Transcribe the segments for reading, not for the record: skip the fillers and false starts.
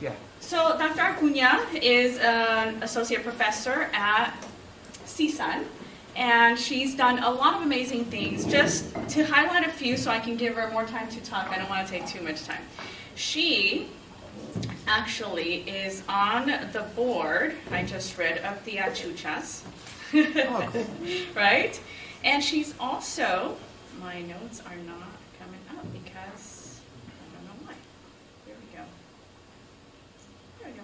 Yeah. So Dr. Acuna is an associate professor at CSUN, and she's done a lot of amazing things. Just to highlight a few so I can give her more time to talk, I don't want to take too much time. She actually is on the board, I just read, of the Achuchas. Oh, cool. Right? And she's also, my notes are not coming up because I don't know why. There we go. There we go.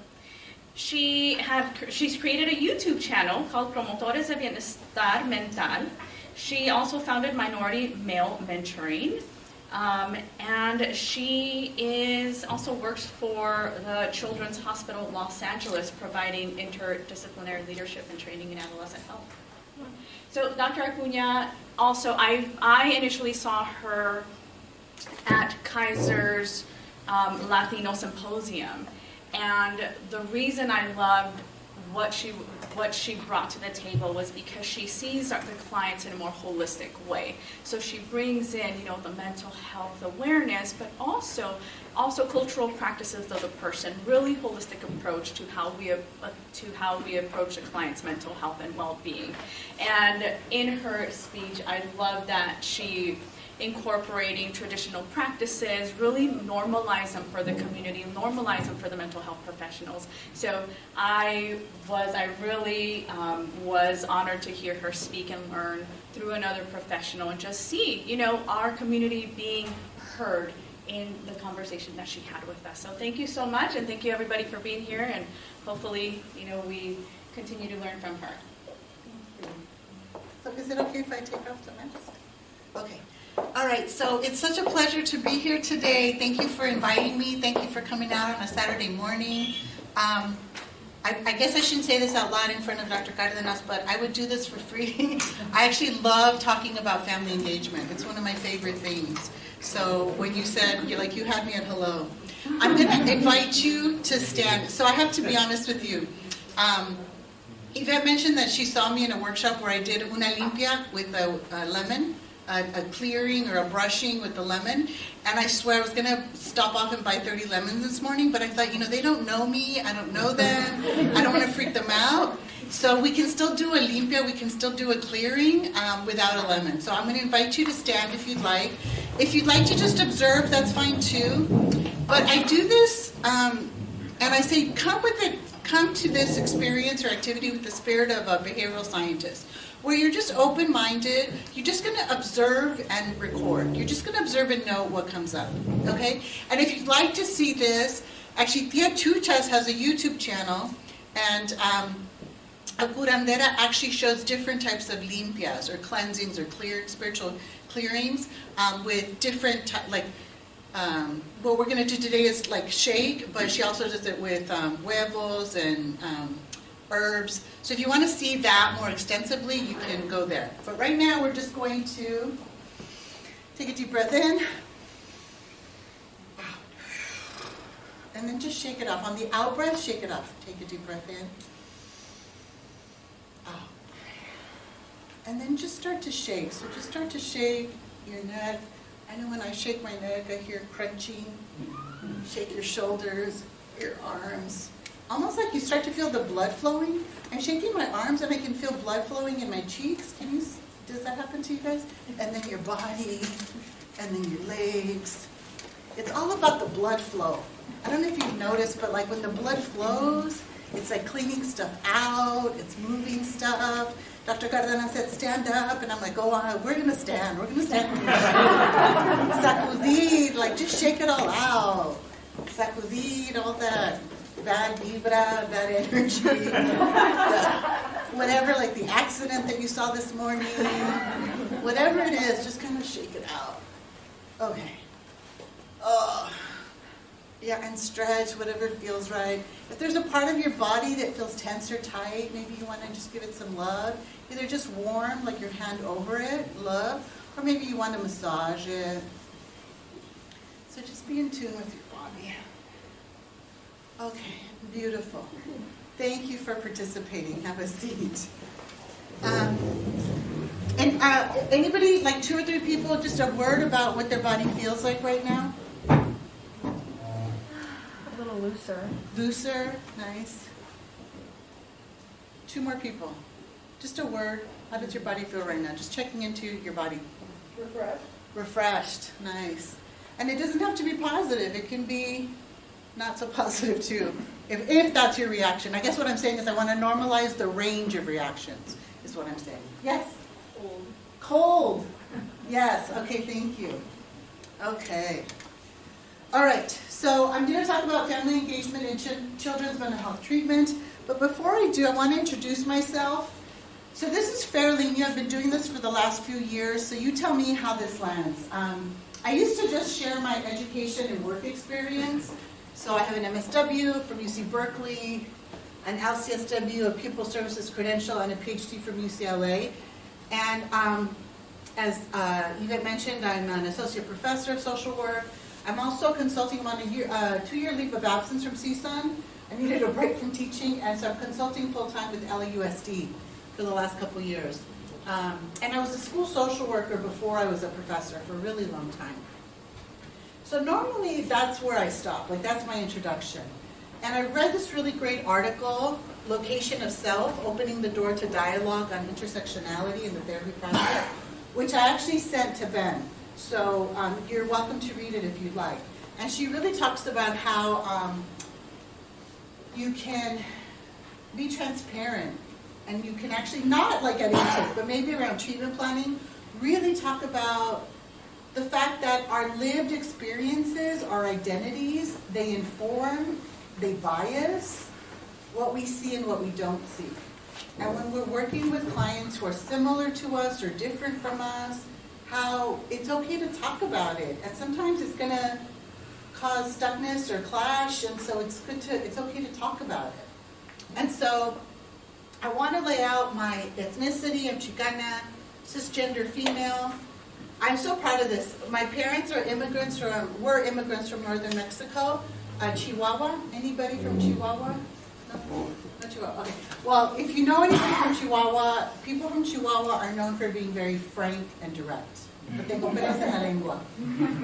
She's created a YouTube channel called Promotores de Bienestar Mental. She also founded Minority Male Mentoring. And she also works for the Children's Hospital Los Angeles, providing interdisciplinary leadership and training in adolescent health. So Dr. Acuna, also, I initially saw her at Kaiser's Latino Symposium, and the reason I loved what she brought to the table was because she sees the clients in a more holistic way. So she brings in, the mental health awareness, but also cultural practices of the person. Really holistic approach to how we approach a client's mental health and well-being. And in her speech, I love that she incorporating traditional practices, really normalize them for the community, normalize them for the mental health professionals. So I really was honored to hear her speak and learn through another professional and just see, our community being heard in the conversation that she had with us. So thank you so much, and thank you everybody for being here, and hopefully, we continue to learn from her. So is it okay if I take off the mask? Okay. All right, so it's such a pleasure to be here today. Thank you for inviting me. Thank you for coming out on a Saturday morning. I guess I shouldn't say this out loud in front of Dr. Cardenas, but I would do this for free. I actually love talking about family engagement. It's one of my favorite things. So when you said, you had me at hello. I'm going to invite you to stand. So I have to be honest with you. Yvette mentioned that she saw me in a workshop where I did una limpia with a lemon. A clearing or a brushing with the lemon, and I swear I was going to stop off and buy 30 lemons this morning, but I thought, they don't know me, I don't know them, I don't want to freak them out, so we can still do a limpia, we can still do a clearing without a lemon. So I'm going to invite you to stand if you'd like. If you'd like to just observe, that's fine too, but I do this, and I say come to this experience or activity with the spirit of a behavioral scientist, where you're just open-minded, you're just going to observe and record. You're just going to observe and know what comes up, okay? And if you'd like to see this, actually, Tia Chuchas has a YouTube channel, and a curandera actually shows different types of limpias, or cleansings, or spiritual clearings, with different, what we're going to do today is like shake, but she also does it with huevos and herbs. So if you want to see that more extensively, you can go there. But right now, we're just going to take a deep breath in. And then just shake it off. On the out breath, shake it off. Take a deep breath in. Out. And then just start to shake. So just start to shake your neck. I know when I shake my neck, I hear crunching. Shake your shoulders, your arms. Almost like you start to feel the blood flowing. I'm shaking my arms and I can feel blood flowing in my cheeks. Does that happen to you guys? And then your body, and then your legs. It's all about the blood flow. I don't know if you've noticed, but like when the blood flows, it's like cleaning stuff out, it's moving stuff. Dr. Cardenas said, stand up, and I'm like, go on, we're going to stand. Sacudir, like just shake it all out. Sacudir, all that bad vibra, bad energy, whatever, like the accident that you saw this morning, whatever it is, just kind of shake it out. Okay. Yeah, and stretch, whatever feels right. If there's a part of your body that feels tense or tight, maybe you want to just give it some love. Either just warm, like your hand over it, love, or maybe you want to massage it. So just be in tune with your body. Okay, beautiful. Thank you for participating. Have a seat. And anybody, like 2 or 3 people, just a word about what their body feels like right now? A little loose. Looser. Looser, nice. 2 more people. Just a word. How does your body feel right now? Just checking into your body. Refreshed. Refreshed, nice. And it doesn't have to be positive. It can be not so positive too, if that's your reaction. I guess what I'm saying is I want to normalize the range of reactions, is what I'm saying. Yes? Cold. Cold. Yes, okay, thank you. Okay. All right, so I'm going to talk about family engagement in children's mental health treatment. But before I do, I want to introduce myself. So this is fairly new. I've been doing this for the last few years, so you tell me how this lands. I used to just share my education and work experience. So I have an MSW from UC Berkeley, an LCSW, a Pupil Services Credential, and a PhD from UCLA. And as Yvette mentioned, I'm an associate professor of social work. I'm also consulting. I'm on a 2-year leave of absence from CSUN. I needed a break from teaching, and so I'm consulting full-time with LAUSD for the last couple of years. And I was a school social worker before I was a professor for a really long time. So normally that's where I stop, like that's my introduction. And I read this really great article, Location of Self, Opening the Door to Dialogue on Intersectionality in the Therapy Process, which I actually sent to Ben. So you're welcome to read it if you'd like. And she really talks about how you can be transparent, and you can actually, not like at intake, but maybe around treatment planning, really talk about the fact that our lived experiences, our identities, they inform, they bias what we see and what we don't see. And when we're working with clients who are similar to us or different from us, how it's okay to talk about it. And sometimes it's going to cause stuckness or clash, and so it's okay to talk about it. And so I want to lay out my ethnicity. I'm Chicana, cisgender female. I'm so proud of this. My parents were immigrants from northern Mexico, Chihuahua. Anybody from Chihuahua? No? Not Chihuahua. Okay. Well, if you know anybody from Chihuahua, people from Chihuahua are known for being very frank and direct. But tengo pelos en la lengua.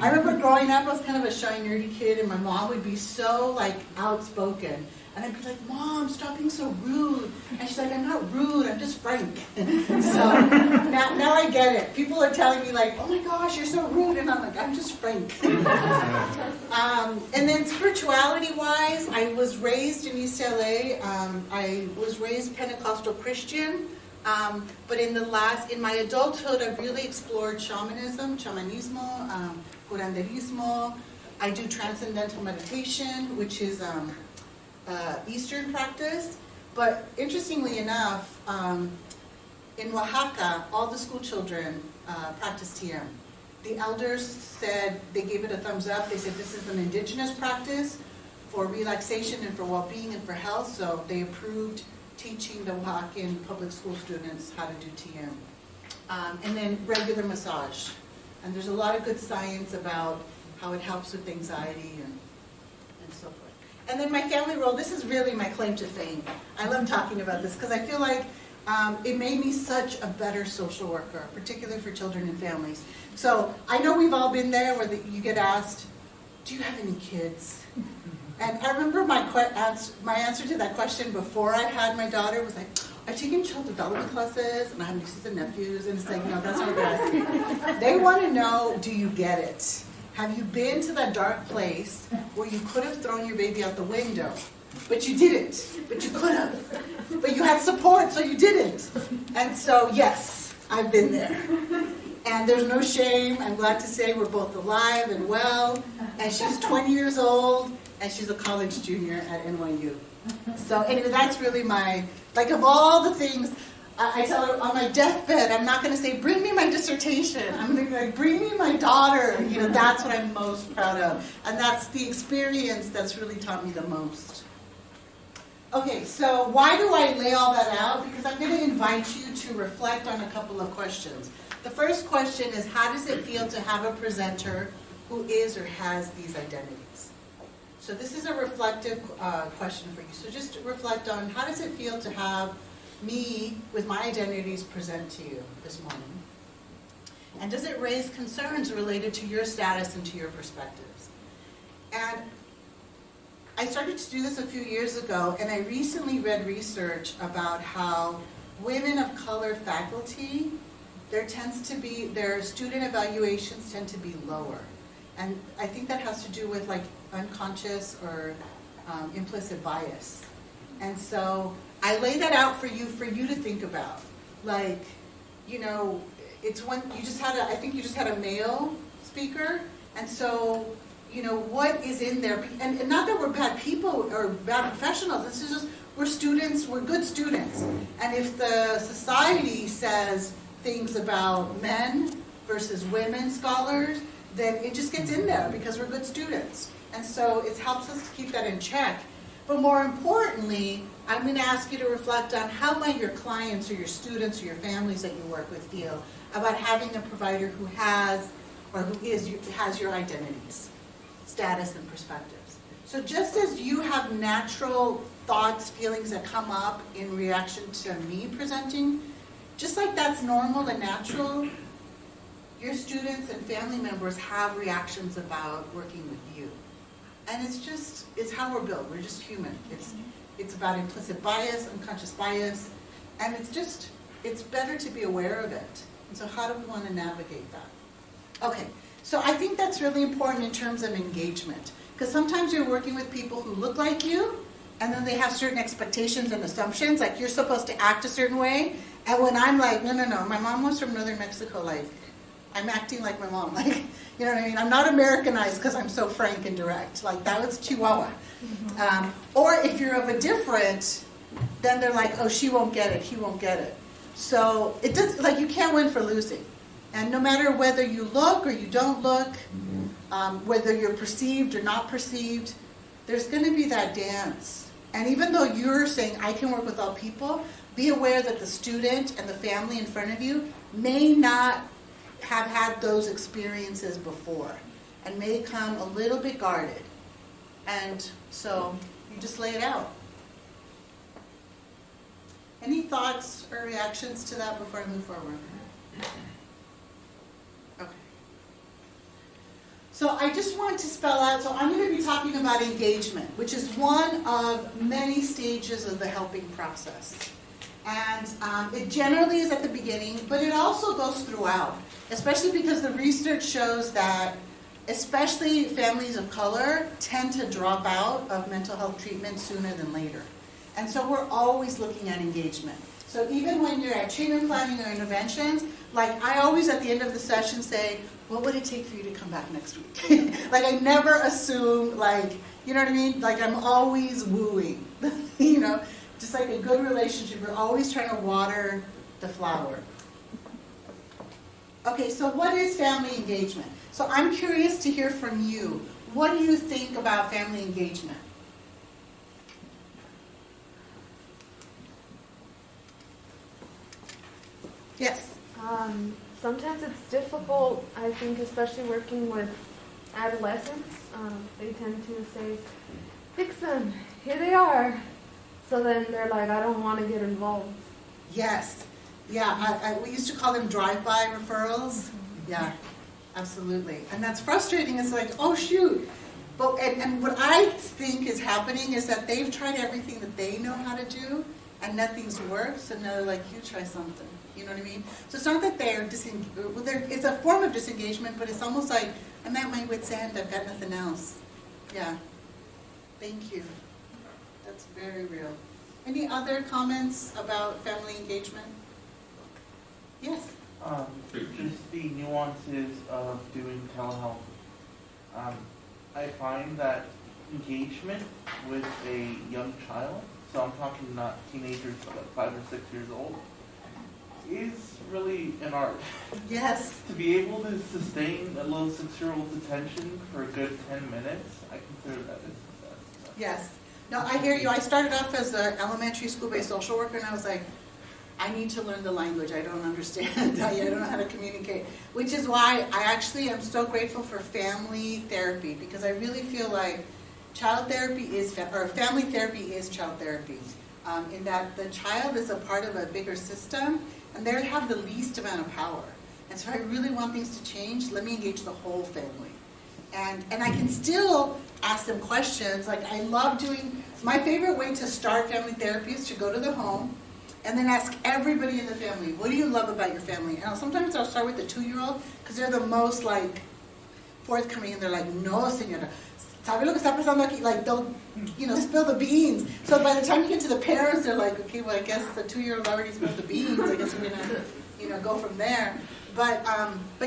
I remember growing up, I was kind of a shy, nerdy kid, and my mom would be so outspoken. And I'd be like, Mom, stop being so rude. And she's like, I'm not rude, I'm just frank. So now I get it. People are telling me oh my gosh, you're so rude. And I'm like, I'm just frank. And then spirituality-wise, I was raised in UCLA. I was raised Pentecostal Christian. But in my adulthood, I've really explored shamanismo, curanderismo. I do Transcendental Meditation, which is Eastern practice. But interestingly enough, in Oaxaca, all the school children practice TM. The elders said, they gave it a thumbs up. They said this is an indigenous practice for relaxation and for well-being and for health. So they approved teaching the Oaxacan public school students how to do TM. And then regular massage. And there's a lot of good science about how it helps with anxiety and so forth. And then my family role, this is really my claim to fame. I love talking about this because I feel like it made me such a better social worker, particularly for children and families. So I know we've all been there where you get asked, do you have any kids? And I remember my answer to that question before I had my daughter was I've taken child development classes, and I have nieces and nephews, and it's no, that's not what they're asking. They want to know, do you get it? Have you been to that dark place where you could have thrown your baby out the window, but you didn't, but you could have, but you had support, so you didn't? And so, yes, I've been there. And there's no shame. I'm glad to say we're both alive and well, and she's 20 years old, and she's a college junior at NYU. So anyway, that's really my, of all the things, I tell her on my deathbed, I'm not going to say, bring me my dissertation. I'm going to be bring me my daughter. That's what I'm most proud of. And that's the experience that's really taught me the most. Okay, so why do I lay all that out? Because I'm going to invite you to reflect on a couple of questions. The first question is, how does it feel to have a presenter who is or has these identities? So this is a reflective question for you. So just reflect on, how does it feel to have me with my identities present to you this morning? And does it raise concerns related to your status and to your perspectives? And I started to do this a few years ago, and I recently read research about how women of color faculty, their student evaluations tend to be lower. And I think that has to do with like unconscious or implicit bias. And so I lay that out for you to think about. Like, you know, it's when you just had I think you just had a male speaker, and so, you know, what is in there? And not that we're bad people or bad professionals, this is just, we're students, we're good students. And if the society says things about men versus women scholars, then it just gets in there because we're good students. And so it helps us to keep that in check. But more importantly, I'm going to ask you to reflect on how might your clients or your students or your families that you work with feel about having a provider who has your identities, status, and perspectives. So just as you have natural thoughts, feelings that come up in reaction to me presenting, just like that's normal and natural, your students and family members have reactions about working with you. And it's how we're built. We're just human. It's about implicit bias, unconscious bias, and it's better to be aware of it. And so how do we want to navigate that? Okay, so I think that's really important in terms of engagement. Because sometimes you're working with people who look like you, and then they have certain expectations and assumptions, like you're supposed to act a certain way. And when I'm like, no, my mom was from northern Mexico, like, I'm acting like my mom, like, you know what I mean? I'm not Americanized because I'm so frank and direct. Like, that was Chihuahua. Or if you're of a different, then they're like, oh, she won't get it, he won't get it. So it does, like, you can't win for losing. And no matter whether you look or you don't look, whether you're perceived or not perceived, there's going to be that dance. And even though you're saying, I can work with all people, be aware that the student and the family in front of you may not have had those experiences before and may come a little bit guarded. And so you just lay it out. Any thoughts or reactions to that before I move forward? Okay. So I just want to spell out, so I'm going to be talking about engagement, which is one of many stages of the helping process. And it generally is at the beginning, but it also goes throughout, especially because the research shows that especially families of color tend to drop out of mental health treatment sooner than later. And so we're always looking at engagement. So even when you're at treatment planning or interventions, like I always at the end of the session say, what would it take for you to come back next week? Like I never assume, like, you know what I mean? Like I'm always wooing, you know? Just like a good relationship, we're always trying to water the flower. Okay, so what is family engagement? So I'm curious to hear from you. What do you think about family engagement? Yes? Sometimes it's difficult, I think, especially working with adolescents. They tend to say, fix them, here they are. So then they're like, I don't want to get involved. Yes. Yeah, we used to call them drive-by referrals. Yeah, absolutely. And that's frustrating. It's like, oh, shoot. But and what I think is happening is that they've tried everything that they know how to do, and nothing's worked, so now they're like, you try something. You know what I mean? So it's not that they're it's a form of disengagement, but it's almost like, I'm at my wit's end, I've got nothing else. Yeah. Thank you. That's very real. Any other comments about family engagement? Yes? Just the nuances of doing telehealth. I find that engagement with a young child, so I'm talking not teenagers but like 5 or 6 years old, is really an art. Yes. To be able to sustain a little 6-year-old's attention for a good 10 minutes, I consider that a success. Yes. No, I hear you. I started off as an elementary school-based social worker, and I was like, I need to learn the language. I don't understand. I don't know how to communicate. Which is why I actually am so grateful for family therapy, because I really feel like child therapy is, or family therapy is child therapy, in that the child is a part of a bigger system, and they have the least amount of power. And so if I really want things to change, let me engage the whole family. And I can still ask them questions. Like, I love doing, my favorite way to start family therapy is to go to the home and then ask everybody in the family, what do you love about your family? And sometimes I'll start with the 2-year-old because they're the most like forthcoming, and they're like, no, señora, ¿sabe lo que está pasando aquí? Like, they'll, spill the beans. So by the time you get to the parents, they're like, okay, well, I guess the 2-year-old already spilled the beans. I guess we're gonna, go from there. But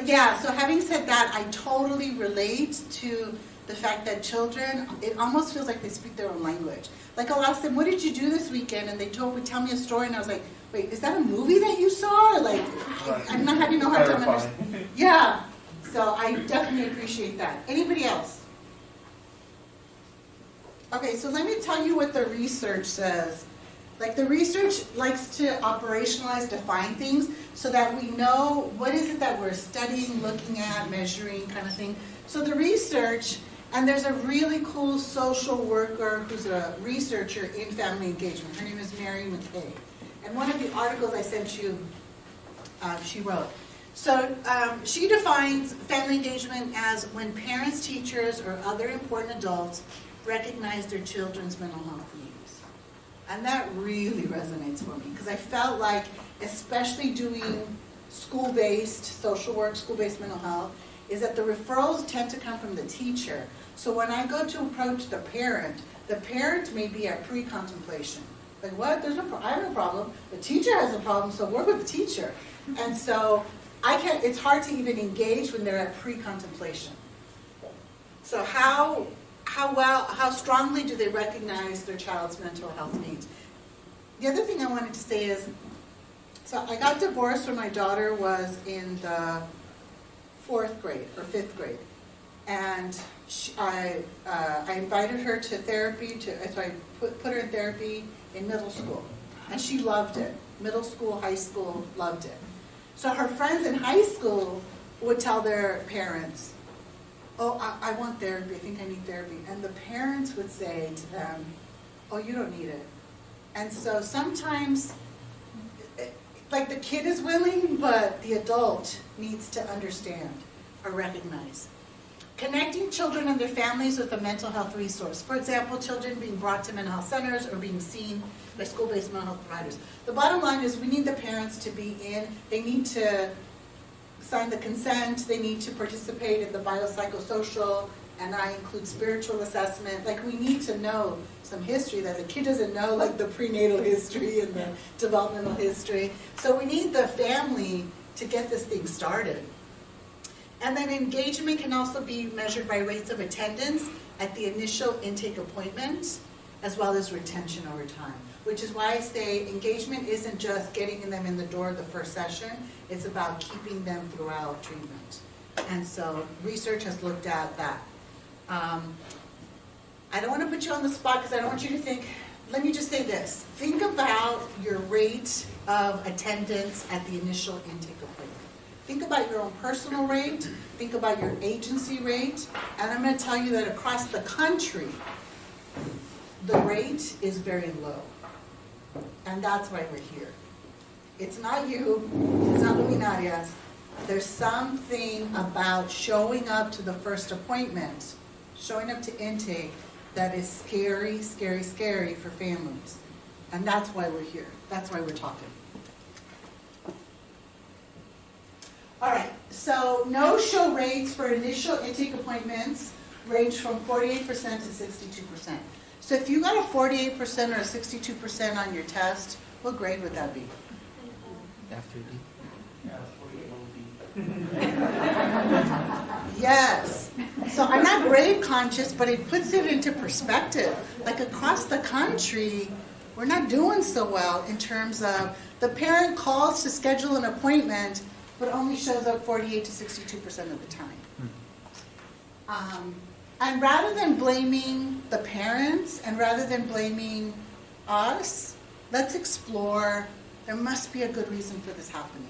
yeah, so having said that, I totally relate to the fact that children, it almost feels like they speak their own language. Like, I'll ask them, what did you do this weekend? And they would tell me a story, and I was like, wait, is that a movie that you saw? Like, I'm not having a hard time understanding. Yeah, so I definitely appreciate that. Anybody else? Okay, so let me tell you what the research says. Like, the research likes to operationalize, define things so that we know what is it that we're studying, looking at, measuring, kind of thing. So the research, and there's a really cool social worker who's a researcher in family engagement. Her name is Mckay. And one of the articles I sent you, she wrote. So she defines family engagement as when parents, teachers, or other important adults recognize their children's mental health needs. And that really resonates for me, because I felt like, especially doing school-based social work, school-based mental health, is that the referrals tend to come from the teacher. So when I go to approach the parent may be at pre-contemplation. Like, what? I have no problem. The teacher has a problem, so work with the teacher. And so it's hard to even engage when they're at pre-contemplation. So how strongly do they recognize their child's mental health needs? The other thing I wanted to say is, so I got divorced when my daughter was in the 4th grade or 5th grade. And I invited her to therapy, so I put her in therapy in middle school. And she loved it. Middle school, high school, loved it. So her friends in high school would tell their parents, oh, I want therapy, I think I need therapy. And the parents would say to them, oh, you don't need it. And so sometimes, like, the kid is willing, but the adult needs to understand or recognize. Connecting children and their families with a mental health resource. For example, children being brought to mental health centers or being seen by school-based mental health providers. The bottom line is we need the parents to be in. They need to sign the consent. They need to participate in the biopsychosocial, and I include spiritual assessment. Like, we need to know some history that the kid doesn't know, like the prenatal history and the developmental history. So we need the family to get this thing started. And then engagement can also be measured by rates of attendance at the initial intake appointment, as well as retention over time. Which is why I say engagement isn't just getting them in the door the first session, it's about keeping them throughout treatment. And so research has looked at that. I don't want to put you on the spot because I don't want you to think, let me just say this. Think about your rate of attendance at the initial intake appointment. Think about your own personal rate, think about your agency rate, and I'm going to tell you that across the country, the rate is very low. And that's why we're here. It's not you, it's not luminarias. There's something about showing up to the first appointment, showing up to intake, that is scary, scary, scary for families. And that's why we're here. That's why we're talking. All right, so no-show rates for initial intake appointments range from 48% to 62%. So if you got a 48% or a 62% on your test, what grade would that be? After D? Yes. So I'm not grade conscious, but it puts it into perspective. Like, across the country, we're not doing so well in terms of the parent calls to schedule an appointment, but only shows up 48 to 62% of the time. And rather than blaming the parents and rather than blaming us, let's explore, there must be a good reason for this happening.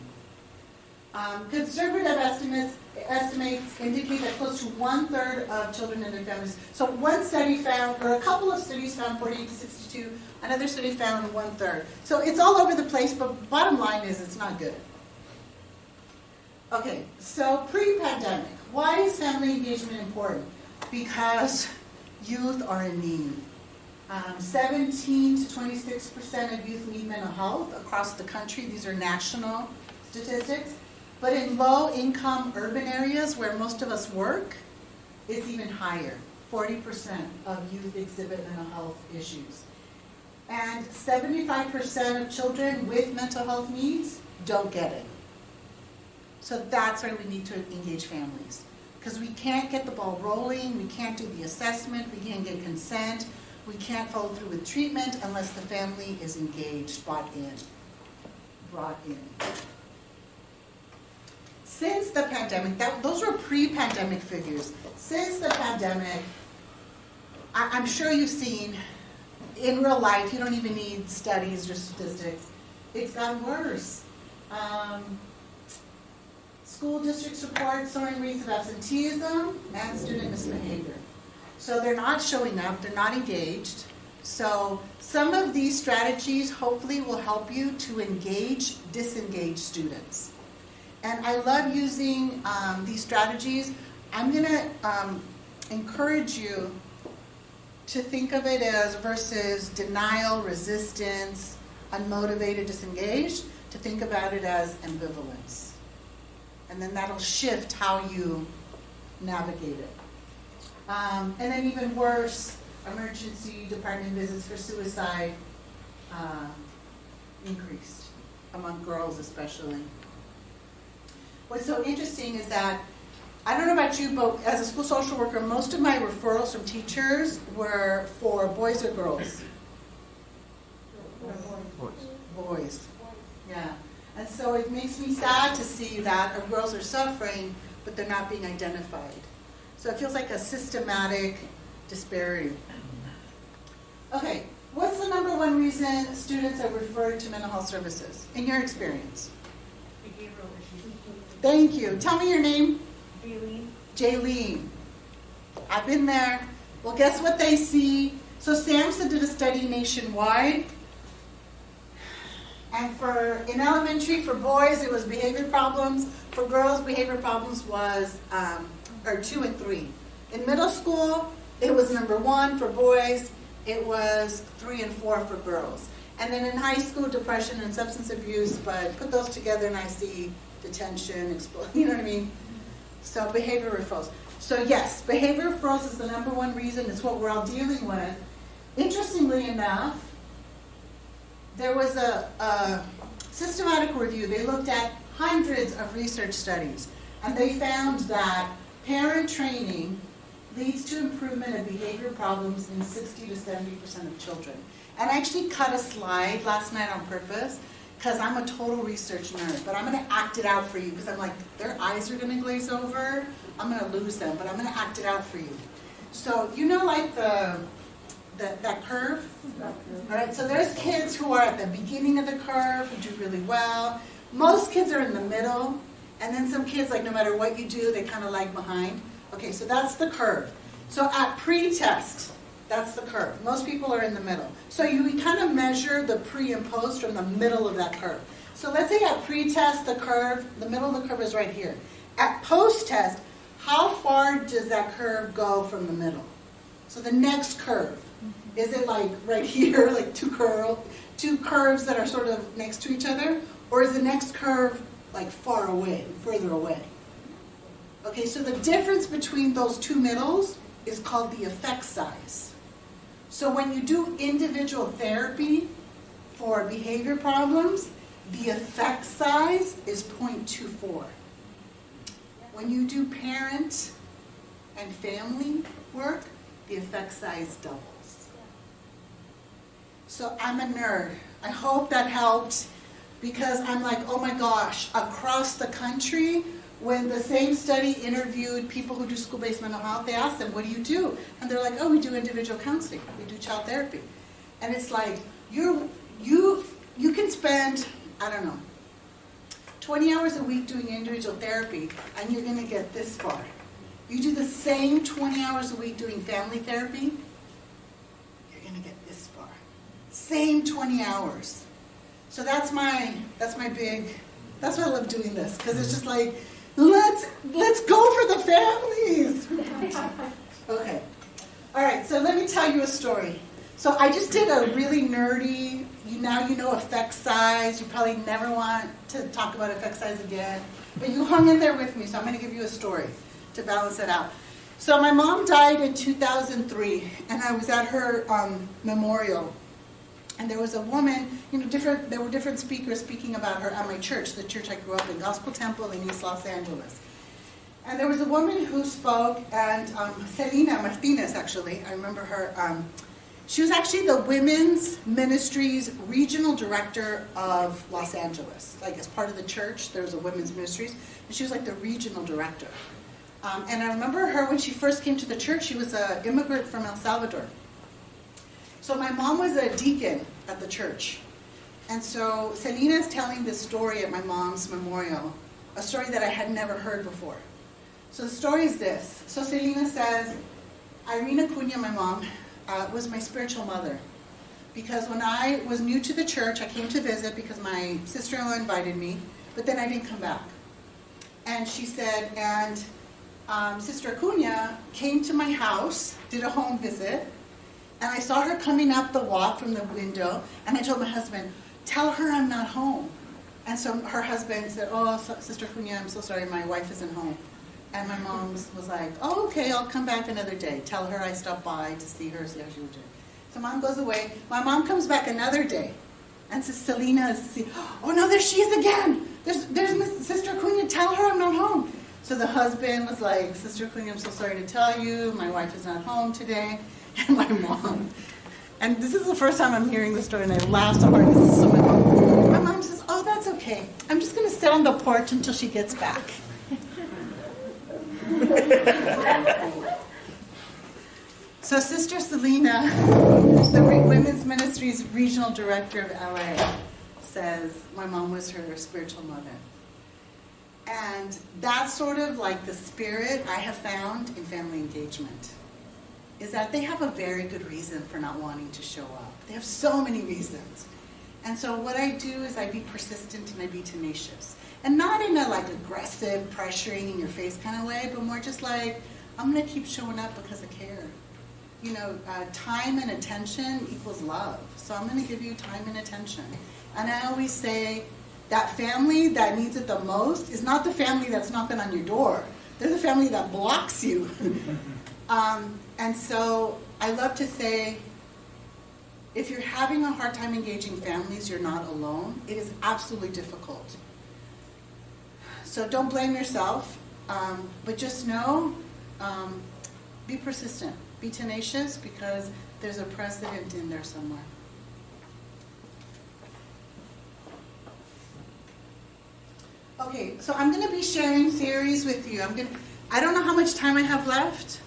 Conservative estimates indicate that close to 1/3 of children and their families. So one study found, or a couple of studies found 48 to 62, another study found 1/3. So it's all over the place, but bottom line is it's not good. Okay, so pre-pandemic, why is family engagement important? Because youth are in need. 17 to 26% of youth need mental health across the country. These are national statistics. But in low-income urban areas where most of us work, it's even higher. 40% of youth exhibit mental health issues. And 75% of children with mental health needs don't get it. So that's why we need to engage families. Because we can't get the ball rolling, we can't do the assessment, we can't get consent, we can't follow through with treatment unless the family is engaged, brought in. Since the pandemic, those were pre-pandemic figures. Since the pandemic, I'm sure you've seen, in real life, you don't even need studies or statistics, it's gotten worse. School districts report soaring rates of absenteeism and student misbehavior. So they're not showing up, they're not engaged. So some of these strategies hopefully will help you to engage disengaged students. And I love using these strategies. I'm going to encourage you to think of it as versus denial, resistance, unmotivated, disengaged, to think about it as ambivalence. And then that'll shift how you navigate it. And then even worse, emergency department visits for suicide increased among girls especially. What's so interesting is that, I don't know about you, but as a school social worker, most of my referrals from teachers were for boys or girls? Boys. Yeah. And so it makes me sad to see that our girls are suffering, but they're not being identified. So it feels like a systematic disparity. Okay, what's the number one reason students are referred to mental health services, in your experience? Behavioral issues. Thank you. Tell me your name. Jaylene. Jaylene. I've been there. Well, guess what they see? So SAMHSA did a study nationwide. And in elementary, for boys, it was behavior problems. For girls, behavior problems was 2 and 3. In middle school, it was number 1 for boys. It was 3 and 4 for girls. And then in high school, depression and substance abuse, but put those together and I see detention, you know what I mean? So behavior referrals. So yes, behavior referrals is the number one reason. It's what we're all dealing with. Interestingly enough, there was a systematic review. They looked at hundreds of research studies, and they found that parent training leads to improvement of behavior problems in 60 to 70% of children. And I actually cut a slide last night on purpose, because I'm a total research nerd, but I'm going to act it out for you, because I'm like, their eyes are going to glaze over, I'm going to lose them, but I'm going to act it out for you. So, you know, like that curve? All right, so there's kids who are at the beginning of the curve, who do really well. Most kids are in the middle, and then some kids, like no matter what you do, they kind of lag behind. Okay, so that's the curve. So at pre-test, that's the curve. Most people are in the middle. So you kind of measure the pre and post from the middle of that curve. So let's say at pre-test, the curve, the middle of the curve is right here. At post-test, how far does that curve go from the middle? So the next curve, is it like right here, like two curves that are sort of next to each other? Or is the next curve like far away, further away? Okay, so the difference between those two middles is called the effect size. So when you do individual therapy for behavior problems, the effect size is 0.24. When you do parent and family work, the effect size doubles. So I'm a nerd. I hope that helped, because I'm like, oh my gosh, across the country, when the same study interviewed people who do school-based mental health, they asked them, what do you do? And they're like, oh, we do individual counseling. We do child therapy. And it's like, you can spend, I don't know, 20 hours a week doing individual therapy, and you're going to get this far. You do the same 20 hours a week doing family therapy, you're going to get this far. Same 20 hours. So that's why I love doing this, because it's just like, Let's go for the families. Okay. All right, so let me tell you a story. So I just did a really nerdy, now you know effect size. You probably never want to talk about effect size again. But you hung in there with me, so I'm going to give you a story to balance it out. So my mom died in 2003, and I was at her memorial. And there was a woman, there were different speakers speaking about her at my church, the church I grew up in, Gospel Temple in East Los Angeles. And there was a woman who spoke, and Selena Martinez, actually, I remember her. She was actually the Women's Ministries Regional Director of Los Angeles. Like, as part of the church, there was a Women's Ministries, and she was like the regional director. And I remember her when she first came to the church. She was an immigrant from El Salvador. So my mom was a deacon at the church. And so Selena's telling this story at my mom's memorial, a story that I had never heard before. So the story is this. So Selena says, Irene Acuña, my mom, was my spiritual mother. Because when I was new to the church, I came to visit because my sister-in-law invited me, but then I didn't come back. And she said, and Sister Acuña came to my house, did a home visit, and I saw her coming up the walk from the window, and I told my husband, tell her I'm not home. And so her husband said, oh, Sister Acuña, I'm so sorry, my wife isn't home. And my mom was like, oh, okay, I'll come back another day. Tell her I stopped by to see her, see how she was doing. So mom goes away. My mom comes back another day and says, Selena, oh no, there she is again. There's Miss Sister Acuña, tell her I'm not home. So the husband was like, Sister Acuña, I'm so sorry to tell you, my wife is not home today. And my mom, and this is the first time I'm hearing this story, and I laughed so hard. So my mom says, oh, that's okay. I'm just going to sit on the porch until she gets back. So Sister Selena, the Women's Ministries Regional Director of LA, says my mom was her spiritual mother. And that's sort of like the spirit I have found in family engagement, is that they have a very good reason for not wanting to show up. They have so many reasons. And so what I do is I be persistent and I be tenacious. And not in a like aggressive, pressuring in your face kind of way, but more just like, I'm going to keep showing up because I care. Time and attention equals love. So I'm going to give you time and attention. And I always say that family that needs it the most is not the family that's knocking on your door. They're the family that blocks you. And so I love to say, if you're having a hard time engaging families, you're not alone. It is absolutely difficult. So don't blame yourself, but just know, be persistent, be tenacious, because there's a precedent in there somewhere. Okay, so I'm going to be sharing theories with you. I don't know how much time I have left.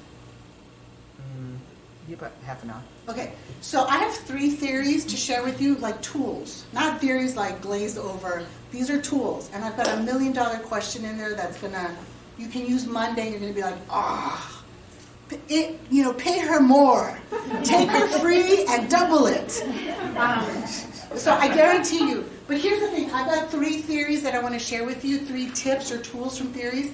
About half an hour. Okay, so I have 3 theories to share with you, like tools. Not theories like glazed over. These are tools. And I've got $1 million question in there that's you can use Monday, and you're going to be like, pay her more. Take her free and double it. So I guarantee you. But here's the thing. I've got 3 theories that I want to share with you, 3 tips or tools from theories.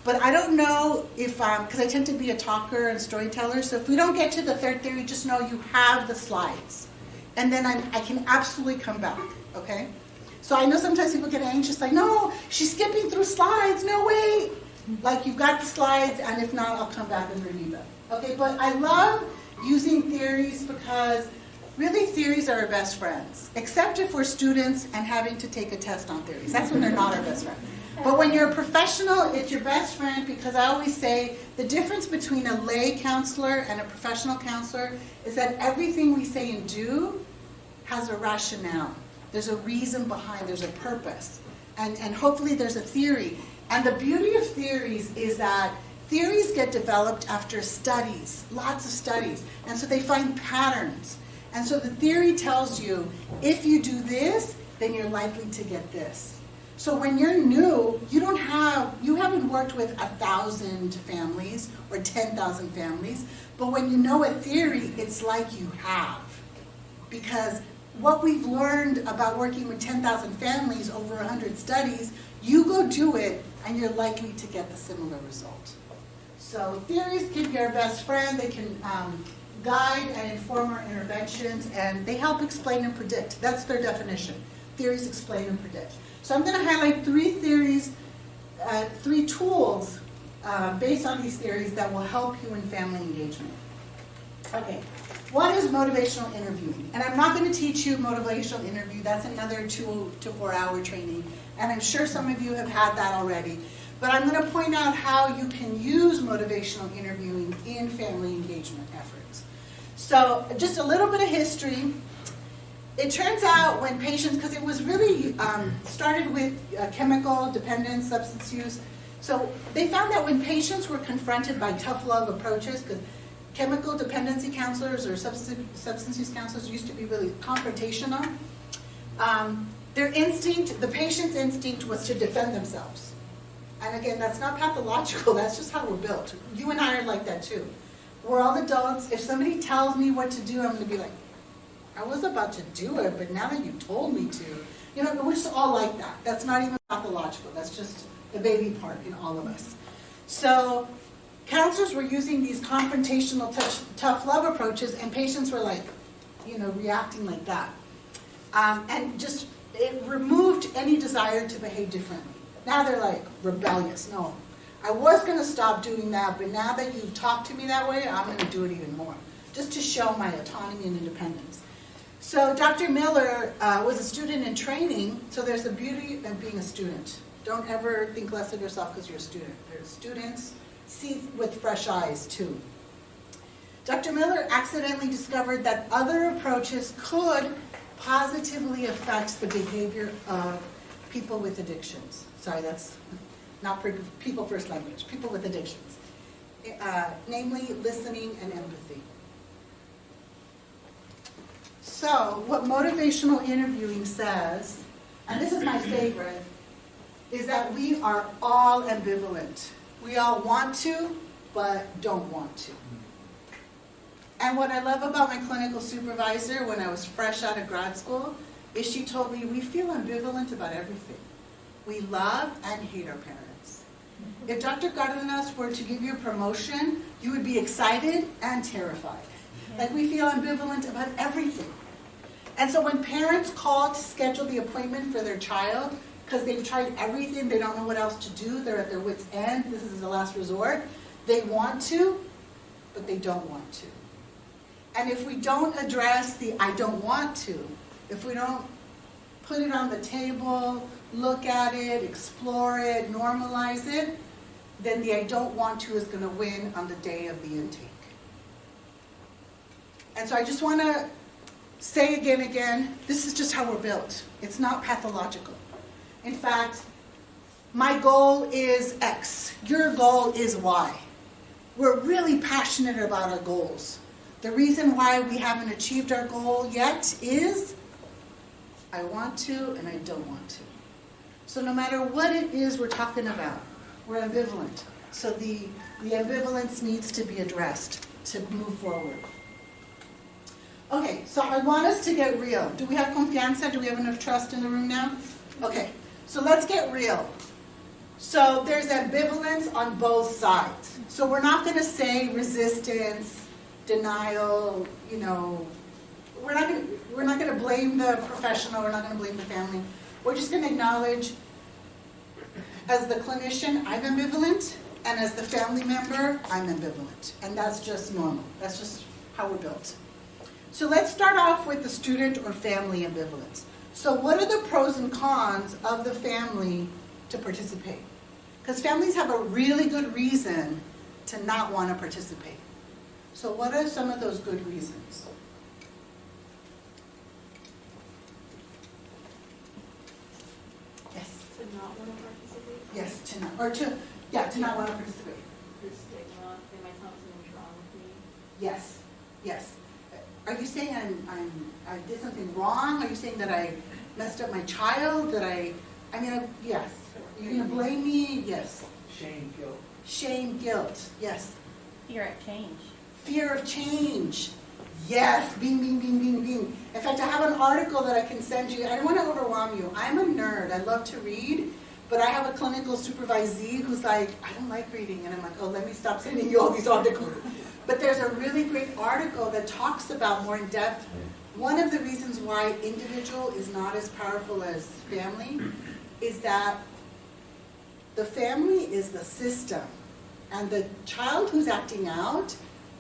But I don't know if, because I tend to be a talker and storyteller, so if we don't get to the 3rd theory, just know you have the slides. And then I can absolutely come back, okay? So I know sometimes people get anxious, like, no, she's skipping through slides, no way. Like, you've got the slides, and if not, I'll come back and review them. Okay, but I love using theories because really theories are our best friends, except if we're students and having to take a test on theories. That's when they're not our best friend. But when you're a professional, it's your best friend, because I always say the difference between a lay counselor and a professional counselor is that everything we say and do has a rationale. There's a reason behind, there's a purpose. And hopefully there's a theory. And the beauty of theories is that theories get developed after studies, lots of studies. And so they find patterns. And so the theory tells you, if you do this, then you're likely to get this. So when you're new, you haven't worked with 1,000 families or 10,000 families, but when you know a theory, it's like you have. Because what we've learned about working with 10,000 families over 100 studies, you go do it and you're likely to get the similar result. So theories can be our best friend. They can guide and inform our interventions, and they help explain and predict. That's their definition. Theories explain and predict. So I'm going to highlight 3 theories, 3 tools based on these theories that will help you in family engagement. Okay, what is motivational interviewing? And I'm not going to teach you motivational interview. That's another 2 to 4 hour training, and I'm sure some of you have had that already. But I'm going to point out how you can use motivational interviewing in family engagement efforts. So just a little bit of history. It turns out when patients, because it was really started with chemical dependence, substance use. So they found that when patients were confronted by tough love approaches, because chemical dependency counselors or substance use counselors used to be really confrontational, their instinct, the patient's instinct was to defend themselves. And again, that's not pathological, that's just how we're built. You and I are like that too. We're all adults. If somebody tells me what to do, I'm going to be like, I was about to do it, but now that you told me to. You know, we're just all like that. That's not even pathological. That's just the baby part in all of us. So counselors were using these confrontational tough love approaches, and patients were like, you know, reacting like that. And just, it removed any desire to behave differently. Now they're like rebellious. No, I was going to stop doing that, but now that you've talked to me that way, I'm going to do it even more, just to show my autonomy and independence. So Dr. Miller was a student in training, so there's the beauty of being a student. Don't ever think less of yourself because you're a student. There's students, see with fresh eyes too. Dr. Miller accidentally discovered that other approaches could positively affect the behavior of people with addictions. Sorry, that's not people first language, people with addictions. Namely, listening and empathy. So, what motivational interviewing says, and this is my favorite, is that we are all ambivalent. We all want to, but don't want to. And what I love about my clinical supervisor when I was fresh out of grad school is she told me we feel ambivalent about everything. We love and hate our parents. If Dr. Cardenas were to give you a promotion, you would be excited and terrified. Like we feel ambivalent about everything. And so when parents call to schedule the appointment for their child, because they've tried everything, they don't know what else to do, they're at their wit's end, this is the last resort, they want to, but they don't want to. And if we don't address the I don't want to, if we don't put it on the table, look at it, explore it, normalize it, then the I don't want to is going to win on the day of the intake. And so I just want to say again, this is just how we're built. It's not pathological. In fact, my goal is X. Your goal is Y. We're really passionate about our goals. The reason why we haven't achieved our goal yet is I want to and I don't want to. So no matter what it is we're talking about, we're ambivalent. So the ambivalence needs to be addressed to move forward. Okay, so I want us to get real. Do we have confianza? Do we have enough trust in the room now? Okay, so let's get real. So there's ambivalence on both sides. So we're not going to say resistance, denial, you know, we're not going to blame the professional, we're not going to blame the family. We're just going to acknowledge, as the clinician, I'm ambivalent, and as the family member, I'm ambivalent. And that's just normal. That's just how we're built. So let's start off with the student or family ambivalence. So what are the pros and cons of the family to participate? Because families have a really good reason to not want to participate. So what are some of those good reasons? Yes? To not want to participate? Yes, to not want to participate. The stigma, they might tell something's wrong with me. Yes, yes. Are you saying I did something wrong? Are you saying that I messed up my child? Yes. You're going to blame me? Yes. Shame, guilt. Shame, guilt. Yes. Fear of change. Fear of change. Yes. Bing, bing, bing, bing, bing. In fact, I have an article that I can send you. I don't want to overwhelm you. I'm a nerd. I love to read. But I have a clinical supervisee who's like, I don't like reading. And I'm like, oh, let me stop sending you all these articles. But there's a really great article that talks about more in depth. One of the reasons why individual is not as powerful as family is that the family is the system. And the child who's acting out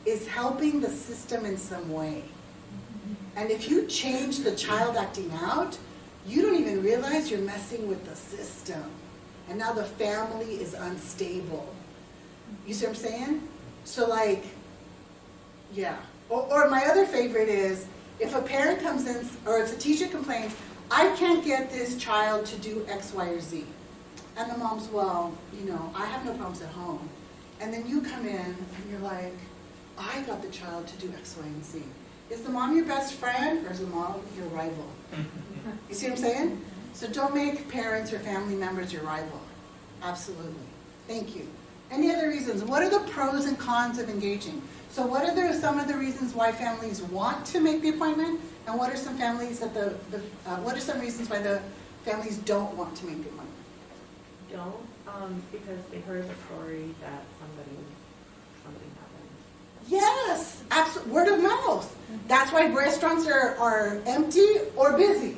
is helping the system in some way. And if you change the child acting out, you don't even realize you're messing with the system. And now the family is unstable. You see what I'm saying? So like, yeah. Or my other favorite is, if a parent comes in, or if a teacher complains, I can't get this child to do X, Y, or Z. And the mom's, well, you know, I have no problems at home. And then you come in and you're like, I got the child to do X, Y, and Z. Is the mom your best friend or is the mom your rival? You see what I'm saying? So don't make parents or family members your rival. Absolutely. Thank you. Any other reasons? What are the pros and cons of engaging? So what are some of the reasons why families want to make the appointment? And what are some families that what are some reasons why the families don't want to make the appointment? Because they heard the story that something happened. Yes, absolutely. Word of mouth. That's why restaurants are empty or busy.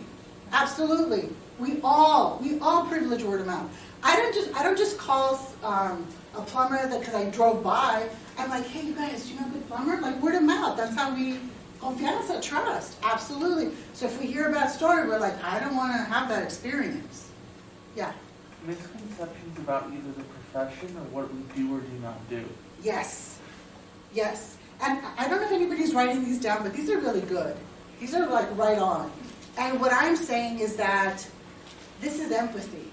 Absolutely. We all privilege word of mouth. I don't just call a plumber because I drove by. I'm like, hey, you guys, do you know a good plumber? Like, word of mouth. That's how we confianza, trust. Absolutely. So if we hear a bad story, we're like, I don't want to have that experience. Yeah. Misconceptions about either the profession or what we do or do not do. Yes. Yes. And I don't know if anybody's writing these down, but these are really good. These are like right on. And what I'm saying is that this is empathy.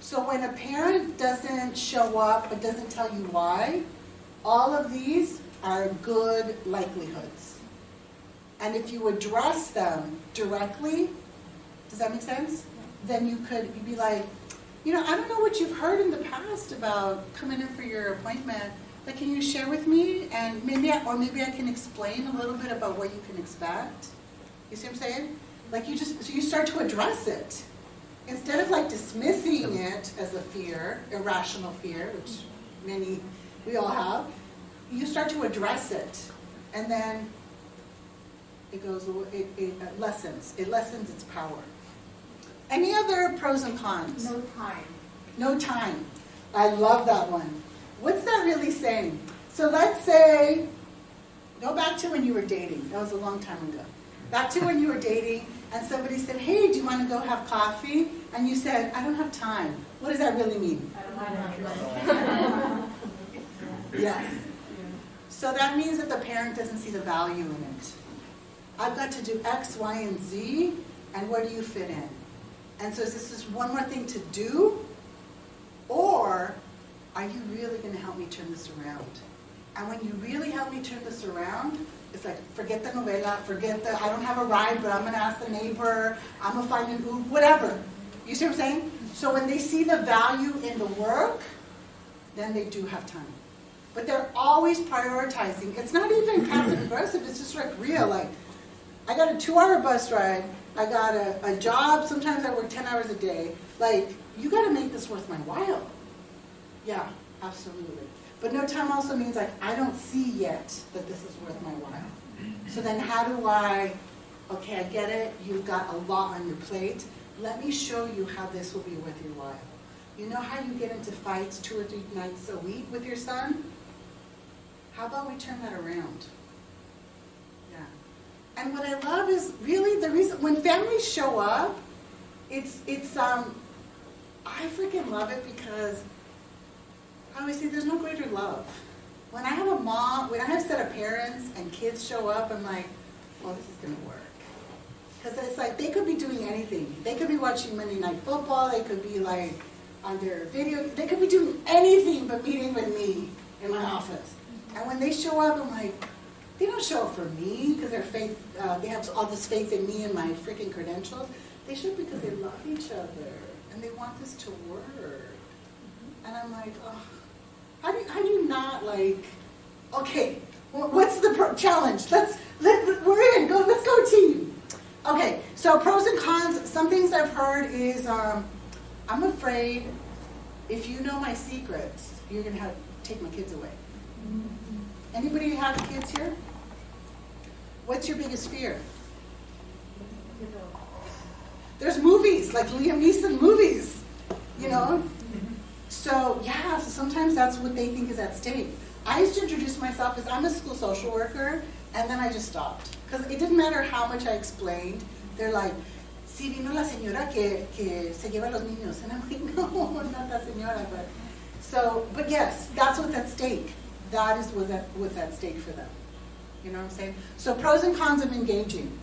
So when a parent doesn't show up but doesn't tell you why, all of these are good likelihoods. And if you address them directly, does that make sense? Then you'd be like, you know, I don't know what you've heard in the past about coming in for your appointment, but can you share with me? And maybe I can explain a little bit about what you can expect. You see what I'm saying? Like so you start to address it. Instead of like dismissing it as a fear, irrational fear, which we all have, you start to address it. And then it lessens its power. Any other pros and cons? No time. No time. I love that one. What's that really saying? So let's say, go back to when you were dating. That was a long time ago. Back to when you were dating and somebody said, hey, do you want to go have coffee? And you said, I don't have time. What does that really mean? I don't have time. Yes. So that means that the parent doesn't see the value in it. I've got to do X, Y, and Z, and where do you fit in? And so is this one more thing to do? Or are you really going to help me turn this around? And when you really help me turn this around, it's like, forget the novela, I don't have a ride, but I'm going to ask the neighbor, I'm going to find an Uber, whatever. You see what I'm saying? So when they see the value in the work, then they do have time. But they're always prioritizing. It's not even passive aggressive, it's just like real. Like, I got a 2-hour bus ride, I got a job, sometimes I work 10 hours a day. Like, you got to make this worth my while. Yeah, absolutely. But no time also means like, I don't see yet that this is worth my while. So then how do okay, I get it, you've got a lot on your plate. Let me show you how this will be worth your while. You know how you get into fights 2 or 3 nights a week with your son? How about we turn that around? Yeah. And what I love is really the reason, when families show up, I freaking love it because I always say there's no greater love. When I have when I have a set of parents and kids show up, I'm like, well, this is going to work. Because it's like, they could be doing anything. They could be watching Monday Night Football, they could be like on their video, they could be doing anything but meeting with me in my office. And when they show up, I'm like, they don't show up for me because they have all this faith in me and my freaking credentials. They show up because they love each other and they want this to work. And I'm like, oh, how do you not like, okay, what's the challenge? We're in, let's go team. Okay, so pros and cons, some things I've heard is, I I'm afraid if you know my secrets, you're going to take my kids away. Anybody have kids here? What's your biggest fear? There's movies, like Liam Neeson movies, you know? So, yeah, so sometimes that's what they think is at stake. I used to introduce myself as I'm a school social worker, and then I just stopped. Because it didn't matter how much I explained. They're like, sí, vino la señora que se lleva los niños. And I'm like, no, not that señora. But yes, that's what's at stake. That is what's at stake for them. You know what I'm saying? So pros and cons of engaging.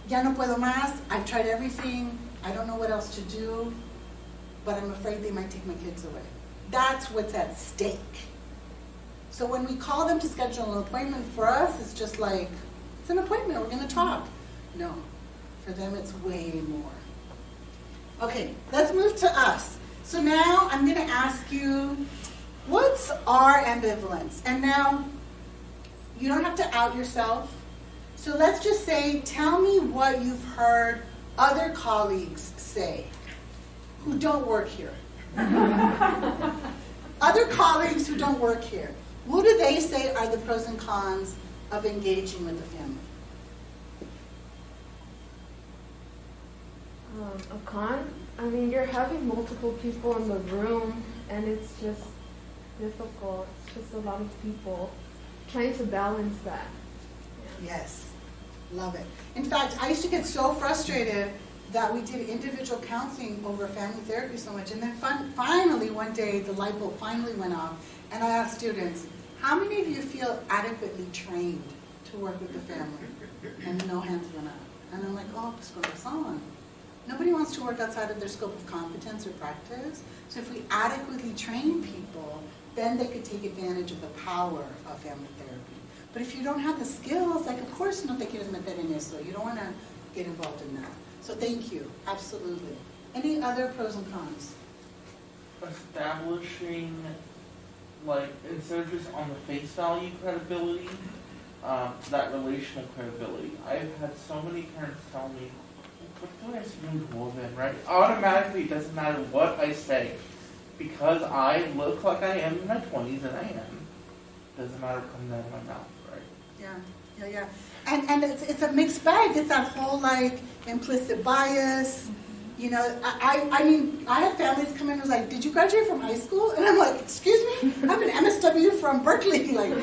Ya no puedo más. I've tried everything. I don't know what else to do. But I'm afraid they might take my kids away. That's what's at stake. So when we call them to schedule an appointment, for us, it's just like, it's an appointment, we're going to talk. No, for them it's way more. Okay, let's move to us. So now I'm going to ask you, what's our ambivalence? And now, you don't have to out yourself. So let's just say, tell me what you've heard other colleagues say who don't work here. Other colleagues who don't work here. What do they say are the pros and cons of engaging with the family? A con? I mean, you're having multiple people in the room, and it's just difficult. It's just a lot of people trying to balance that. Yeah. Yes, love it. In fact, I used to get so frustrated that we did individual counseling over family therapy so much, and then finally one day the light bulb finally went off, and I asked students, how many of you feel adequately trained to work with the family? And no hands went up. And I'm like, oh, pues con razón. Nobody wants to work outside of their scope of competence or practice. So if we adequately train people, then they could take advantage of the power of family therapy. But if you don't have the skills, like, of course no te quieres meter en eso. You don't want to get involved in that. So thank you, absolutely. Any other pros and cons? Establishing, like, instead of just on the face value credibility, that relational credibility. I've had so many parents tell me, what do I smooth woman, right? Automatically, it doesn't matter what I say. Because I look like I am in my 20s, and I am. Doesn't matter what comes out of my mouth, right? Yeah. And it's a mixed bag. It's that whole, like, implicit bias. You know, I mean, I had families come in and was like, did you graduate from high school? And I'm like, excuse me? I'm an MSW from Berkeley. Like